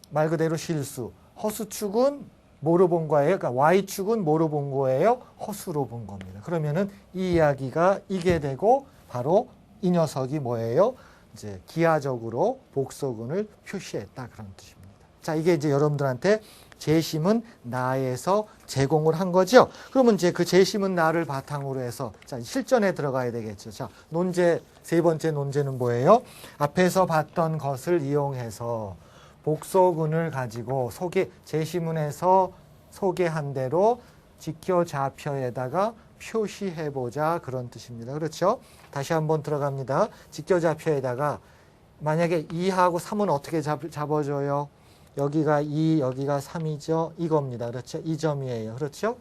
말 그대로 실수, 허수축은 뭐로 본 거예요? 그러니까 Y축은 뭐로 본 거예요? 허수로 본 겁니다. 그러면은 이 이야기가 이게 되고 바로 이 녀석이 뭐예요? 이제 기하적으로 복소근을 표시했다 그런 뜻입니다. 자, 이게 이제 여러분들한테 재심은 나에서 제공을 한 거죠. 그러면 이제 그 재심은 나를 바탕으로 해서 자, 실전에 들어가야 되겠죠. 자, 논제 세 번째 논제는 뭐예요? 앞에서 봤던 것을 이용해서 복소근을 가지고 재심문에서 소개한 대로 직교좌표에다가 표시해보자 그런 뜻입니다. 그렇죠? 다시 한번 들어갑니다. 직교좌표에다가 만약에 2하고 3은 어떻게 잡아줘요? 여기가 2, 여기가 3이죠. 이겁니다. 그렇죠? 이 점이에요. 그렇죠?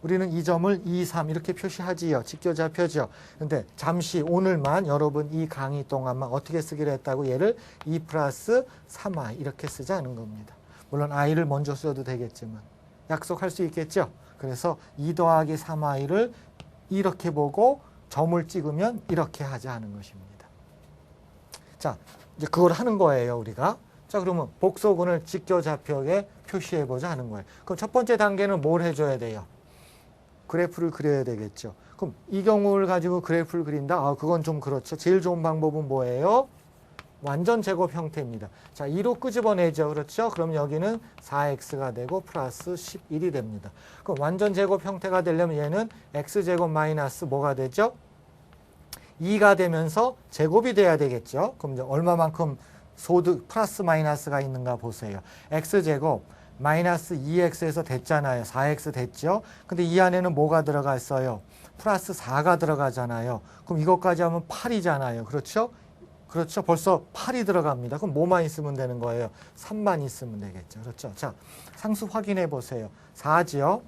우리는 이 점을 2, 3 이렇게 표시하지요. 직교좌표죠. 근데 잠시 오늘만 여러분 이 강의 동안만 어떻게 쓰기로 했다고 얘를 2 플러스 3i 이렇게 쓰자는 겁니다. 물론 i를 먼저 써도 되겠지만 약속할 수 있겠죠? 그래서 2 더하기 3i를 이렇게 보고 점을 찍으면 이렇게 하자는 것입니다. 자, 이제 그걸 하는 거예요, 우리가. 자, 그러면 복소근을 직교좌표에 표시해보자 하는 거예요. 그럼 첫 번째 단계는 뭘 해줘야 돼요? 그래프를 그려야 되겠죠. 그럼 이 경우를 가지고 그래프를 그린다? 아, 그건 좀 그렇죠. 제일 좋은 방법은 뭐예요? 완전 제곱 형태입니다. 자, 2로 끄집어내죠. 그렇죠? 그럼 여기는 4x가 되고 플러스 11이 됩니다. 그럼 완전 제곱 형태가 되려면 얘는 x제곱 마이너스 뭐가 되죠? 2가 되면서 제곱이 돼야 되겠죠. 그럼 이제 얼마만큼 소득 플러스 마이너스가 있는가 보세요. x제곱 마이너스 2x에서 됐잖아요. 4x 됐죠. 근데 이 안에는 뭐가 들어가 있어요? 플러스 4가 들어가잖아요. 그럼 이것까지 하면 8이잖아요. 그렇죠? 그렇죠. 벌써 8이 들어갑니다. 그럼 뭐만 있으면 되는 거예요? 3만 있으면 되겠죠. 그렇죠. 자, 상수 확인해 보세요. 4지요.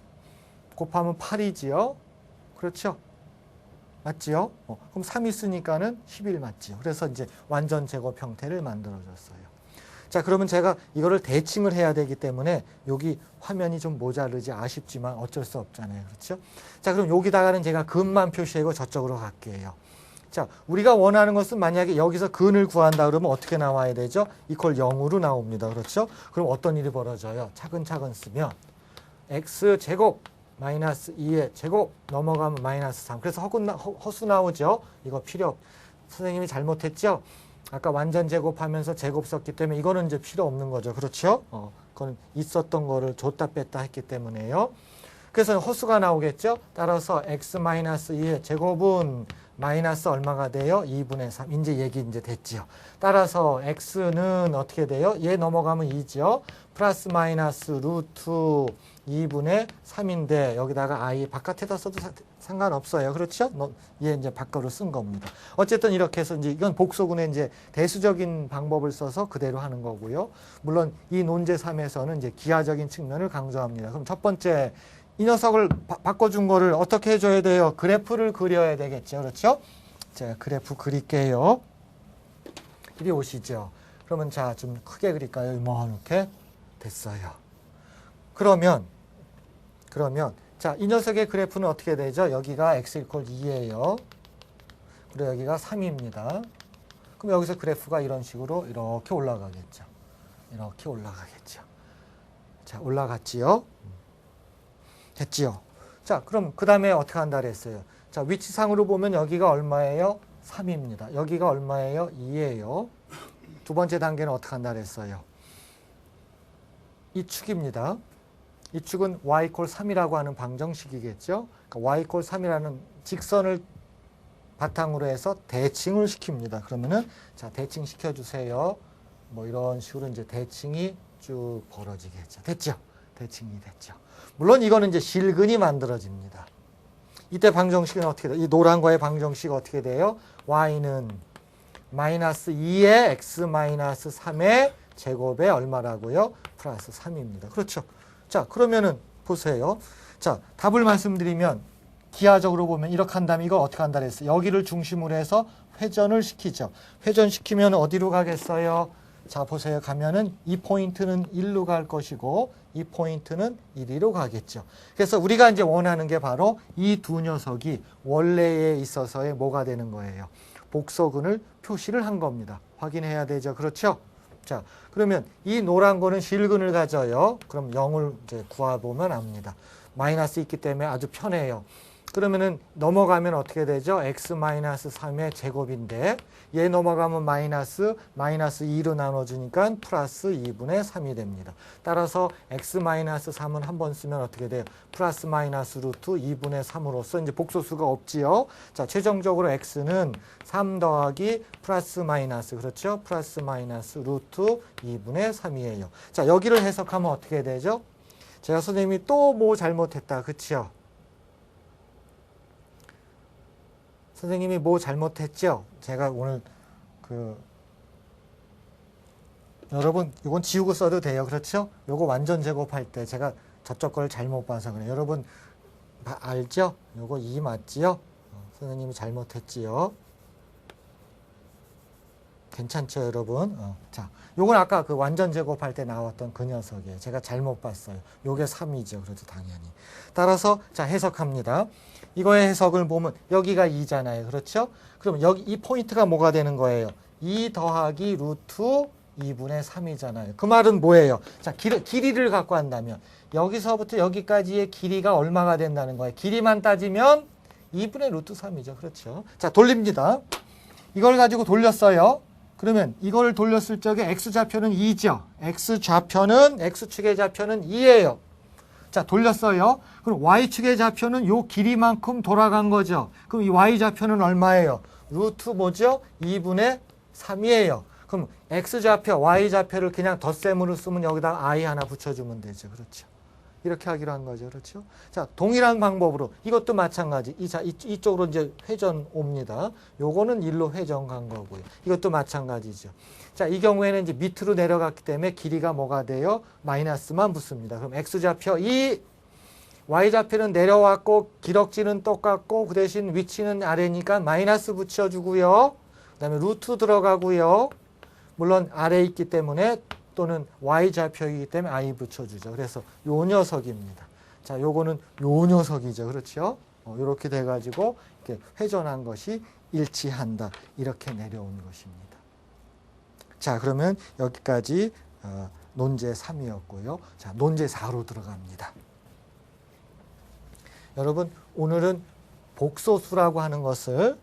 곱하면 8이지요. 그렇죠. 맞지요? 그럼 3 있으니까는 11 맞지요. 그래서 이제 완전 제곱 형태를 만들어줬어요. 자, 그러면 제가 이거를 대칭을 해야 되기 때문에 여기 화면이 좀 모자르지 아쉽지만 어쩔 수 없잖아요. 그렇죠? 자, 그럼 여기다가는 제가 근만 표시하고 저쪽으로 갈게요. 자, 우리가 원하는 것은 만약에 여기서 근을 구한다 그러면 어떻게 나와야 되죠? 이퀄 0으로 나옵니다. 그렇죠? 그럼 어떤 일이 벌어져요? 차근차근 쓰면 x제곱 마이너스 2의 제곱 넘어가면 마이너스 3. 그래서 허수 나오죠. 이거 선생님이 잘못했죠. 아까 완전 제곱하면서 제곱 썼기 때문에 이거는 이제 필요 없는 거죠. 그렇죠? 그건 있었던 거를 줬다 뺐다 했기 때문에요. 그래서 허수가 나오겠죠. 따라서 x-2의 제곱은 마이너스 얼마가 돼요? 2분의 3. 이제 얘기 이제 됐지요. 따라서 x는 어떻게 돼요? 얘 넘어가면 2죠. 플러스 마이너스 루트 2분의 3인데 여기다가 i 바깥에다 써도 상관없어요. 그렇죠? 얘 이제 밖으로 쓴 겁니다. 어쨌든 이렇게 해서 이제 이건 복소근의 이제 대수적인 방법을 써서 그대로 하는 거고요. 물론 이 논제 3에서는 이제 기하적인 측면을 강조합니다. 그럼 첫 번째 이 녀석을 바꿔준 거를 어떻게 해줘야 돼요? 그래프를 그려야 되겠죠. 그렇죠? 제가 그래프 그릴게요. 이리 오시죠. 그러면 자, 좀 크게 그릴까요? 이렇게 됐어요. 그러면 자, 이 녀석의 그래프는 어떻게 되죠? 여기가 x = 2예요. 그리고 여기가 3입니다. 그럼 여기서 그래프가 이런 식으로 이렇게 올라가겠죠. 이렇게 올라가겠죠. 자, 올라갔지요? 됐지요? 자, 그럼 그 다음에 어떻게 한다 그랬어요? 자, 위치상으로 보면 여기가 얼마예요? 3입니다. 여기가 얼마예요? 2예요. 두 번째 단계는 어떻게 한다 그랬어요? 이 축입니다. 이 축은 y = 3이라고 하는 방정식이겠죠? 그러니까 y = 3이라는 직선을 바탕으로 해서 대칭을 시킵니다. 그러면은 자, 대칭 시켜주세요. 뭐 이런 식으로 이제 대칭이 쭉 벌어지겠죠. 됐죠? 대칭이 됐죠. 물론 이거는 이제 실근이 만들어집니다. 이때 방정식은 어떻게 돼요? 이 노란 거의 방정식 어떻게 돼요? y는 마이너스 2의 x-3의 제곱에 얼마라고요? 플러스 3입니다. 그렇죠. 자, 그러면은 보세요. 자, 답을 말씀드리면 기하적으로 보면 이렇게 한다면 이거 어떻게 한다 그랬어요? 여기를 중심으로 해서 회전을 시키죠. 회전시키면 어디로 가겠어요? 자, 보세요. 가면은 이 포인트는 1로 갈 것이고 이 포인트는 1로 가겠죠. 그래서 우리가 이제 원하는 게 바로 이 두 녀석이 원래에 있어서의 뭐가 되는 거예요? 복소근을 표시를 한 겁니다. 확인해야 되죠. 그렇죠? 자, 그러면 이 노란 거는 실근을 가져요. 그럼 0을 이제 구해보면 압니다. 마이너스 있기 때문에 아주 편해요. 그러면은 넘어가면 어떻게 되죠? x-3의 제곱인데 얘 넘어가면 마이너스 2로 나눠주니까 플러스 2분의 3이 됩니다. 따라서 x-3은 한 번 쓰면 어떻게 돼요? 플러스 마이너스 루트 2분의 3으로서 이제 복소수가 없지요. 자, 최종적으로 x는 3 더하기 플러스 마이너스, 그렇죠? 플러스 마이너스 루트 2분의 3이에요. 자, 여기를 해석하면 어떻게 되죠? 제가 선생님이 또 뭐 잘못했다. 그치요? 선생님이 뭐 잘못했죠? 제가 오늘 여러분 이건 지우고 써도 돼요. 그렇죠? 요거 완전 제곱할 때 제가 저쪽 걸 잘못 봐서 그래요. 여러분 알죠? 요거 2 맞지요? 선생님이 잘못했지요. 괜찮죠, 여러분? 자, 요건 아까 그 완전 제곱할 때 나왔던 그 녀석이에요. 제가 잘못 봤어요. 요게 3이죠. 그렇죠, 당연히. 따라서 자, 해석합니다. 이거의 해석을 보면 여기가 2잖아요. 그렇죠? 그럼 여기 이 포인트가 뭐가 되는 거예요? 2 더하기 루트 2분의 3이잖아요. 그 말은 뭐예요? 자, 길이를 갖고 한다면 여기서부터 여기까지의 길이가 얼마가 된다는 거예요? 길이만 따지면 2분의 루트 3이죠. 그렇죠? 자, 돌립니다. 이걸 가지고 돌렸어요. 그러면 이걸 돌렸을 적에 x좌표는 2죠. x축의 좌표는 2예요. 자, 돌렸어요. 그럼 y축의 좌표는 요 길이만큼 돌아간 거죠. 그럼 이 y좌표는 얼마예요? 루트 뭐죠? 2분의 3이에요. 그럼 x좌표, y좌표를 그냥 덧셈으로 쓰면 여기다 i 하나 붙여주면 되죠. 그렇죠. 이렇게 하기로 한 거죠. 그렇죠. 자, 동일한 방법으로 이것도 마찬가지. 이쪽으로 이제 회전 옵니다. 요거는 1로 회전 간 거고요. 이것도 마찬가지죠. 자, 이 경우에는 이제 밑으로 내려갔기 때문에 길이가 뭐가 돼요? 마이너스만 붙습니다. 그럼 x좌표 2, y좌표는 내려왔고 기럭지는 똑같고 그 대신 위치는 아래니까 마이너스 붙여주고요. 그 다음에 루트 들어가고요. 물론 아래에 있기 때문에 또는 y좌표이기 때문에 i 붙여주죠. 그래서 요 녀석입니다. 자, 요거는 요 녀석이죠. 그렇죠? 이렇게 돼가지고 이렇게 회전한 것이 일치한다. 이렇게 내려온 것입니다. 자, 그러면 여기까지 논제 3이었고요. 자, 논제 4로 들어갑니다. 여러분 오늘은 복소수라고 하는 것을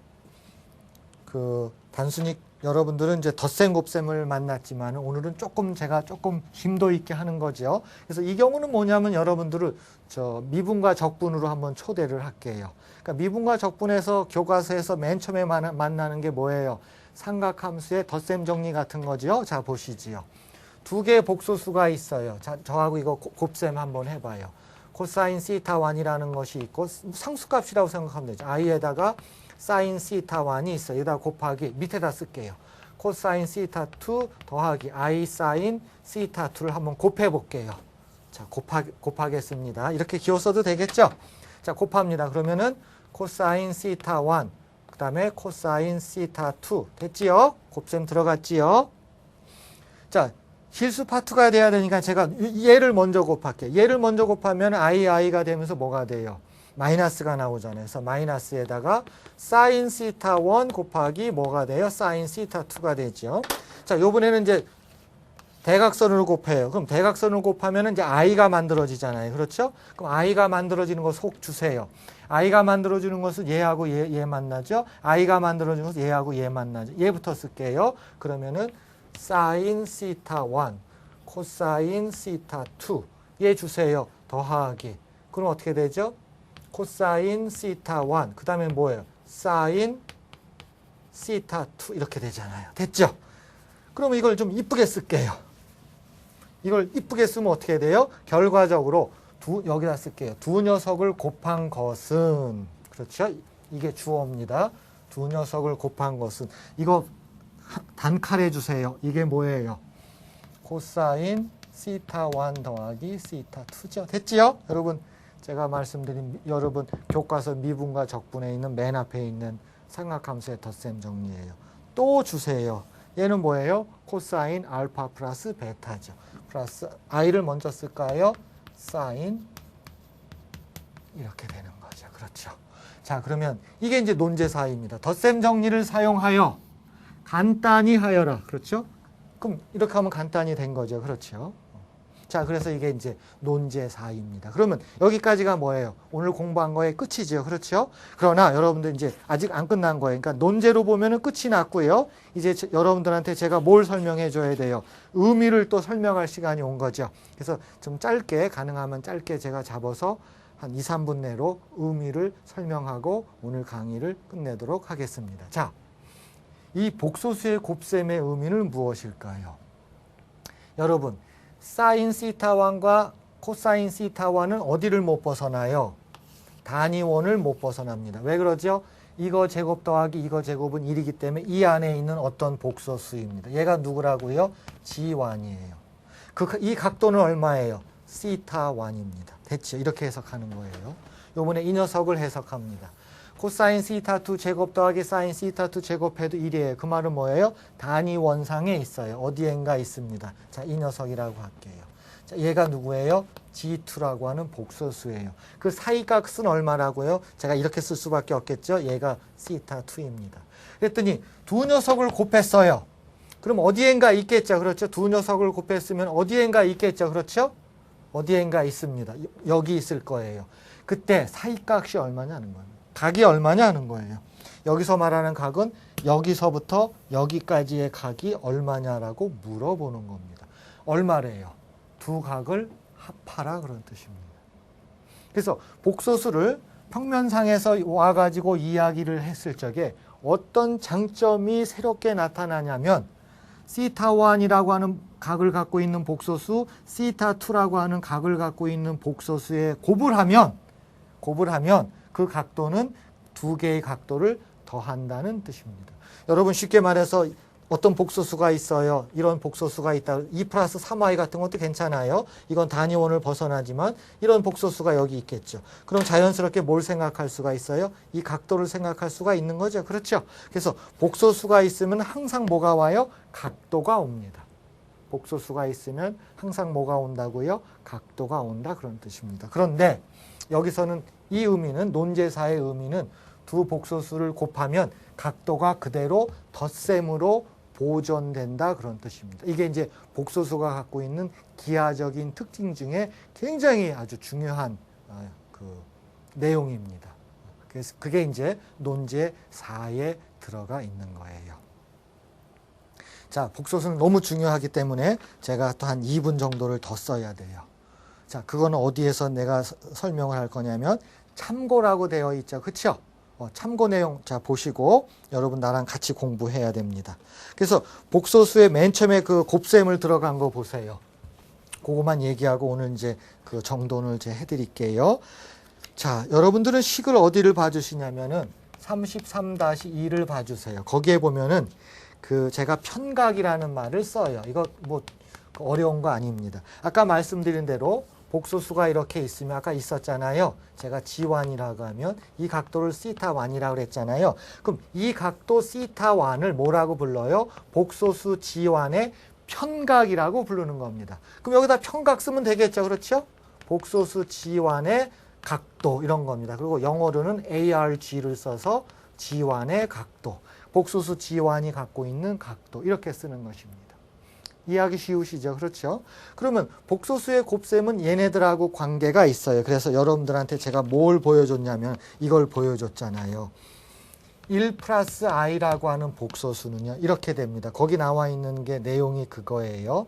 단순히 여러분들은 이제 덧셈 곱셈을 만났지만 오늘은 제가 조금 심도 있게 하는 거죠. 그래서 이 경우는 뭐냐면 여러분들을 미분과 적분으로 한번 초대를 할게요. 그러니까 미분과 적분에서 교과서에서 맨 처음에 만나는 게 뭐예요? 삼각함수의 덧셈 정리 같은 거죠. 자, 보시지요. 두 개의 복소수가 있어요. 자, 저하고 이거 곱셈 한번 해봐요. 코사인 시타 1이라는 것이 있고 상수값이라고 생각하면 되죠. i에다가 사인 시타 1이 있어요. 여기다 곱하기 밑에다 쓸게요. 코사인 시타 2 더하기 i 사인 시타 2를 한번 곱해 볼게요. 자, 곱하겠습니다. 이렇게 기호 써도 되겠죠? 자, 곱합니다. 그러면은 코사인 시타 1, 그 다음에 코사인 시타 2 됐지요? 곱셈 들어갔지요? 자, 실수 파트가 돼야 되니까 제가 얘를 먼저 곱할게요. 얘를 먼저 곱하면 i가 되면서 뭐가 돼요? 마이너스가 나오잖아요. 그래서 마이너스에다가 사인 시타 1 곱하기 뭐가 돼요? 사인 시타 2가 되죠. 자, 요번에는 이제 대각선으로 곱해요. 그럼 대각선으로 곱하면 이제 i가 만들어지잖아요. 그렇죠? 그럼 i가 만들어지는 거 속 주세요. i가 만들어주는 것은 얘하고 얘 만나죠? i가 만들어주는 것은 얘하고 얘 만나죠. 얘부터 쓸게요. 그러면은 사인 시타 1, 코사인 시타 2. 얘 주세요. 더하기. 그럼 어떻게 되죠? 코사인 시타 1. 그 다음에 뭐예요? 사인 시타 2. 이렇게 되잖아요. 됐죠? 그럼 이걸 좀 이쁘게 쓸게요. 이걸 이쁘게 쓰면 어떻게 돼요? 결과적으로 여기다 쓸게요. 두 녀석을 곱한 것은, 그렇죠? 이게 주어입니다. 두 녀석을 곱한 것은, 이거 단칼해 주세요. 이게 뭐예요? 코사인 시타 1 더하기 시타 2죠. 됐지요? 여러분, 제가 말씀드린 여러분 교과서 미분과 적분에 있는 맨 앞에 있는 삼각함수의 덧셈 정리예요. 또 주세요. 얘는 뭐예요? 코사인 알파 플러스 베타죠. 플러스 i를 먼저 쓸까요? 사인 이렇게 되는 거죠. 그렇죠. 자, 그러면 이게 이제 논제사입니다. 덧셈 정리를 사용하여 간단히 하여라. 그렇죠? 그럼 이렇게 하면 간단히 된 거죠. 그렇죠? 자, 그래서 이게 이제 논제사입니다. 그러면 여기까지가 뭐예요? 오늘 공부한 거의 끝이죠. 그렇죠? 그러나 여러분들 이제 아직 안 끝난 거예요. 그러니까 논제로 보면은 끝이 났고요. 이제 여러분들한테 제가 뭘 설명해 줘야 돼요? 의미를 또 설명할 시간이 온 거죠. 그래서 좀 짧게, 가능하면 짧게 제가 잡아서 한 2, 3분 내로 의미를 설명하고 오늘 강의를 끝내도록 하겠습니다. 자, 이 복소수의 곱셈의 의미는 무엇일까요? 여러분, 사인 시타 1과 코사인 시타 1은 어디를 못 벗어나요? 단위원을 못 벗어납니다. 왜 그러죠? 이거 제곱 더하기 이거 제곱은 1이기 때문에 이 안에 있는 어떤 복소수입니다. 얘가 누구라고요? G1이에요. 이 각도는 얼마예요? 시타 1입니다. 됐죠? 이렇게 해석하는 거예요. 요번에 이 녀석을 해석합니다. 코사인 시타 2 제곱 더하기 사인 시타 2 제곱해도 1이에요. 그 말은 뭐예요? 단위 원상에 있어요. 어디엔가 있습니다. 자, 이 녀석이라고 할게요. 자, 얘가 누구예요? G2라고 하는 복소수예요. 그 사이값은 얼마라고요? 제가 이렇게 쓸 수밖에 없겠죠. 얘가 시타 2입니다. 그랬더니 두 녀석을 곱했어요. 그럼 어디엔가 있겠죠. 그렇죠? 두 녀석을 곱했으면 어디엔가 있겠죠. 그렇죠? 어디엔가 있습니다. 여기 있을 거예요. 그때 사이값이 얼마냐는 거예요. 각이 얼마냐는 거예요. 여기서 말하는 각은 여기서부터 여기까지의 각이 얼마냐라고 물어보는 겁니다. 얼마래요? 두 각을 합하라 그런 뜻입니다. 그래서 복소수를 평면상에서 와가지고 이야기를 했을 적에 어떤 장점이 새롭게 나타나냐면 시타 1이라고 하는 각을 갖고 있는 복소수, 시타 2라고 하는 각을 갖고 있는 복소수에 곱을 하면 그 각도는 두 개의 각도를 더한다는 뜻입니다. 여러분 쉽게 말해서 어떤 복소수가 있어요. 이런 복소수가 있다. 2 플러스 3y 같은 것도 괜찮아요. 이건 단위원을 벗어나지만 이런 복소수가 여기 있겠죠. 그럼 자연스럽게 뭘 생각할 수가 있어요? 이 각도를 생각할 수가 있는 거죠. 그렇죠? 그래서 복소수가 있으면 항상 뭐가 와요? 각도가 옵니다. 복소수가 있으면 항상 뭐가 온다고요? 각도가 온다 그런 뜻입니다. 그런데 여기서는 이 의미는 논제사의 의미는 두 복소수를 곱하면 각도가 그대로 덧셈으로 보존된다 그런 뜻입니다. 이게 이제 복소수가 갖고 있는 기하적인 특징 중에 굉장히 아주 중요한 내용입니다. 그래서 그게 이제 논제 4에 들어가 있는 거예요. 자, 복소수는 너무 중요하기 때문에 제가 또 한 2분 정도를 더 써야 돼요. 자, 그거는 어디에서 내가 설명을 할 거냐면 참고라고 되어 있죠. 그렇죠? 참고 내용 자 보시고 여러분 나랑 같이 공부해야 됩니다. 그래서 복소수의 맨 처음에 그 곱셈을 들어간 거 보세요. 그거만 얘기하고 오늘 이제 그 정돈을 이제 해드릴게요. 자, 여러분들은 식을 어디를 봐주시냐면은 33-2를 봐주세요. 거기에 보면은 그 제가 편각이라는 말을 써요. 이거 뭐 어려운 거 아닙니다. 아까 말씀드린 대로 복소수가 이렇게 있으면 아까 있었잖아요. 제가 G1이라고 하면 이 각도를 θ1이라고 그랬잖아요. 그럼 이 각도 θ1을 뭐라고 불러요? 복소수 G1의 편각이라고 부르는 겁니다. 그럼 여기다 편각 쓰면 되겠죠. 그렇죠? 복소수 G1의 각도 이런 겁니다. 그리고 영어로는 ARG를 써서 G1의 각도, 복소수 G1이 갖고 있는 각도 이렇게 쓰는 것입니다. 이해하기 쉬우시죠? 그렇죠? 그러면 복소수의 곱셈은 얘네들하고 관계가 있어요. 그래서 여러분들한테 제가 뭘 보여줬냐면 이걸 보여줬잖아요. 1 플러스 i라고 하는 복소수는요. 이렇게 됩니다. 거기 나와 있는 게 내용이 그거예요.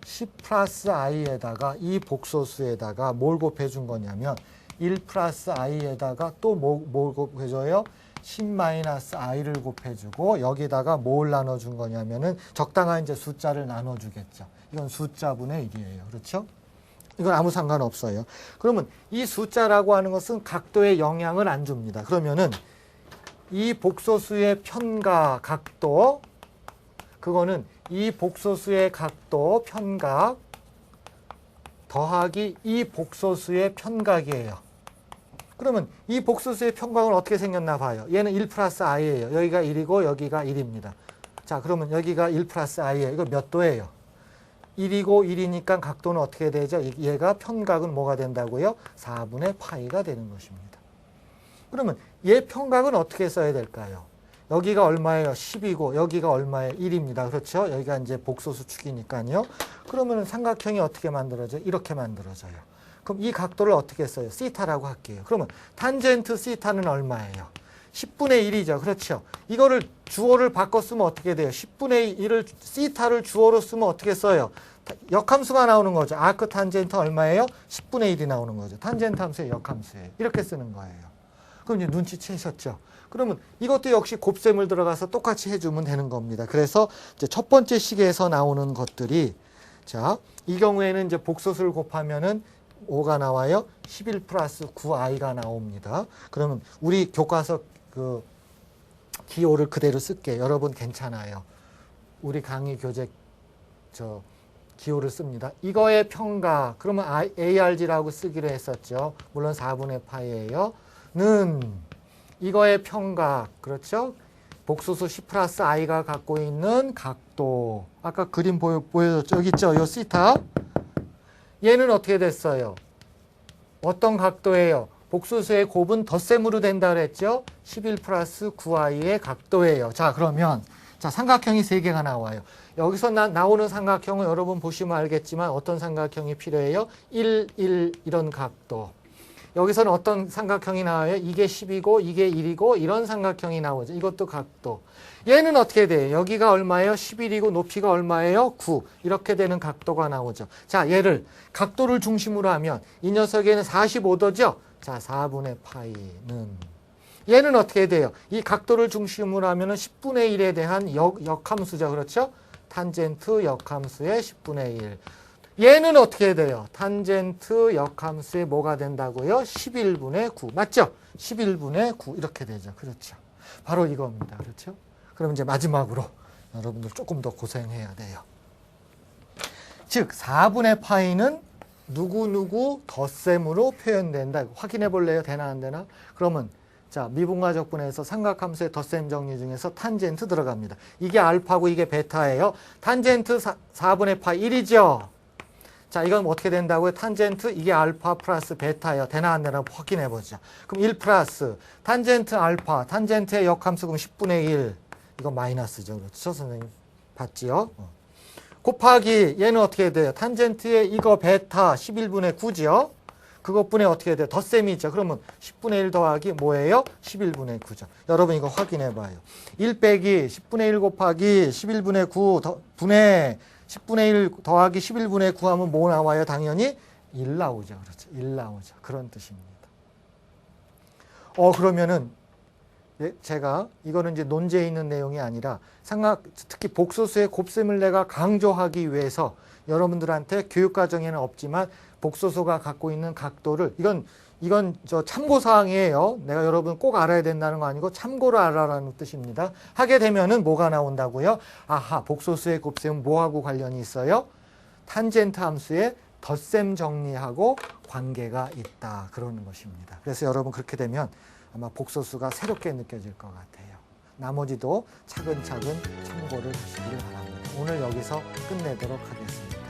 10 플러스 i에다가 이 복소수에다가 뭘 곱해준 거냐면 1 플러스 i에다가 또 뭘 곱해줘요? 10-i를 곱해주고 여기다가 뭘 나눠준 거냐면은 적당한 이제 숫자를 나눠주겠죠. 이건 숫자분의 1이에요. 그렇죠? 이건 아무 상관없어요. 그러면 이 숫자라고 하는 것은 각도에 영향을 안 줍니다. 그러면은 이 복소수의 편각, 각도, 그거는 이 복소수의 각도, 편각 더하기 이 복소수의 편각이에요. 그러면 이 복소수의 편각은 어떻게 생겼나 봐요. 얘는 1 플러스 i예요. 여기가 1이고 여기가 1입니다. 자, 그러면 여기가 1 플러스 i예요. 이거 몇 도예요? 1이고 1이니까 각도는 어떻게 되죠? 얘가 편각은 뭐가 된다고요? 4분의 파이가 되는 것입니다. 그러면 얘 편각은 어떻게 써야 될까요? 여기가 얼마예요? 10이고 여기가 얼마예요? 1입니다. 그렇죠? 여기가 이제 복소수 축이니까요. 그러면 삼각형이 어떻게 만들어져요? 이렇게 만들어져요. 그럼 이 각도를 어떻게 써요? 시타라고 할게요. 그러면 탄젠트 시타는 얼마예요? 10분의 1이죠. 그렇죠? 이거를 주어를 바꿔 쓰면 어떻게 돼요? 10분의 1을 시타를 주어로 쓰면 어떻게 써요? 역함수가 나오는 거죠. 아크 탄젠트 얼마예요? 10분의 1이 나오는 거죠. 탄젠트 함수의 역함수예요. 이렇게 쓰는 거예요. 그럼 이제 눈치채셨죠? 그러면 이것도 역시 곱셈을 들어가서 똑같이 해주면 되는 겁니다. 그래서 이제 첫 번째 식에서 나오는 것들이 자, 이 경우에는 이제 복소수를 곱하면은 5가 나와요. 11 플러스 9i가 나옵니다. 그러면 우리 교과서 그 기호를 그대로 쓸게요. 여러분 괜찮아요. 우리 강의 교재 기호를 씁니다. 이거의 편각, 그러면 ARG라고 쓰기로 했었죠. 물론 4분의 파이예요. 는 이거의 편각, 그렇죠? 복소수 10 플러스 i가 갖고 있는 각도. 아까 그림 보여줬죠? 여기 있죠? 요 시타. 얘는 어떻게 됐어요? 어떤 각도예요? 복소수의 곱은 덧셈으로 된다 그랬죠? 11 플러스 9i의 각도예요. 자, 그러면 자, 삼각형이 3개가 나와요. 여기서 나오는 삼각형은 여러분 보시면 알겠지만 어떤 삼각형이 필요해요? 1, 1 이런 각도. 여기서는 어떤 삼각형이 나와요? 이게 10이고 이게 1이고 이런 삼각형이 나오죠. 이것도 각도. 얘는 어떻게 돼요? 여기가 얼마예요? 11이고 높이가 얼마예요? 9. 이렇게 되는 각도가 나오죠. 자, 얘를 각도를 중심으로 하면 이 녀석에는 45도죠? 자, 4분의 파이는 얘는 어떻게 돼요? 이 각도를 중심으로 하면 10분의 1에 대한 역함수죠. 그렇죠? 탄젠트 역함수의 10분의 1. 얘는 어떻게 돼요? 탄젠트 역함수의 뭐가 된다고요? 11분의 9. 맞죠? 11분의 9 이렇게 되죠. 그렇죠. 바로 이겁니다. 그렇죠? 그럼 이제 마지막으로 여러분들 조금 더 고생해야 돼요. 즉 4분의 파이는 누구누구 덧셈으로 표현된다. 확인해 볼래요? 되나 안 되나? 그러면 자, 미분가적분에서 삼각함수의 덧셈 정리 중에서 탄젠트 들어갑니다. 이게 알파고 이게 베타예요. 탄젠트 4분의 파이 1이죠. 자, 이건 어떻게 된다고요? 탄젠트 이게 알파 플러스 베타예요. 되나 안 되나 확인해 보자. 그럼 1 플러스 탄젠트 알파, 탄젠트의 역함수 그럼 10분의 1. 이거 마이너스죠. 그렇죠? 선생님 봤지요? 곱하기 얘는 어떻게 돼요? 탄젠트의 이거 베타 11분의 9죠. 그것분의 어떻게 해야 돼요? 덧셈이 있죠. 그러면 10분의 1 더하기 뭐예요? 11분의 9죠. 여러분 이거 확인해 봐요. 1 빼기 10분의 1 곱하기 11분의 9 분의 10분의 1 더하기 11분의 9 하면 뭐 나와요? 당연히 1 나오죠. 그렇죠. 1 나오죠. 그런 뜻입니다. 그러면은 제가 이거는 이제 논제에 있는 내용이 아니라 특히 복소수의 곱셈을 내가 강조하기 위해서 여러분들한테 교육과정에는 없지만 복소수가 갖고 있는 각도를 이건 저 참고사항이에요. 내가 여러분 꼭 알아야 된다는 거 아니고 참고로 알아라는 뜻입니다. 하게 되면은 뭐가 나온다고요? 아하, 복소수의 곱셈은 뭐하고 관련이 있어요? 탄젠트 함수의 덧셈 정리하고 관계가 있다. 그러는 것입니다. 그래서 여러분 그렇게 되면 아마 복소수가 새롭게 느껴질 것 같아요. 나머지도 차근차근 참고를 하시길 바랍니다. 오늘 여기서 끝내도록 하겠습니다.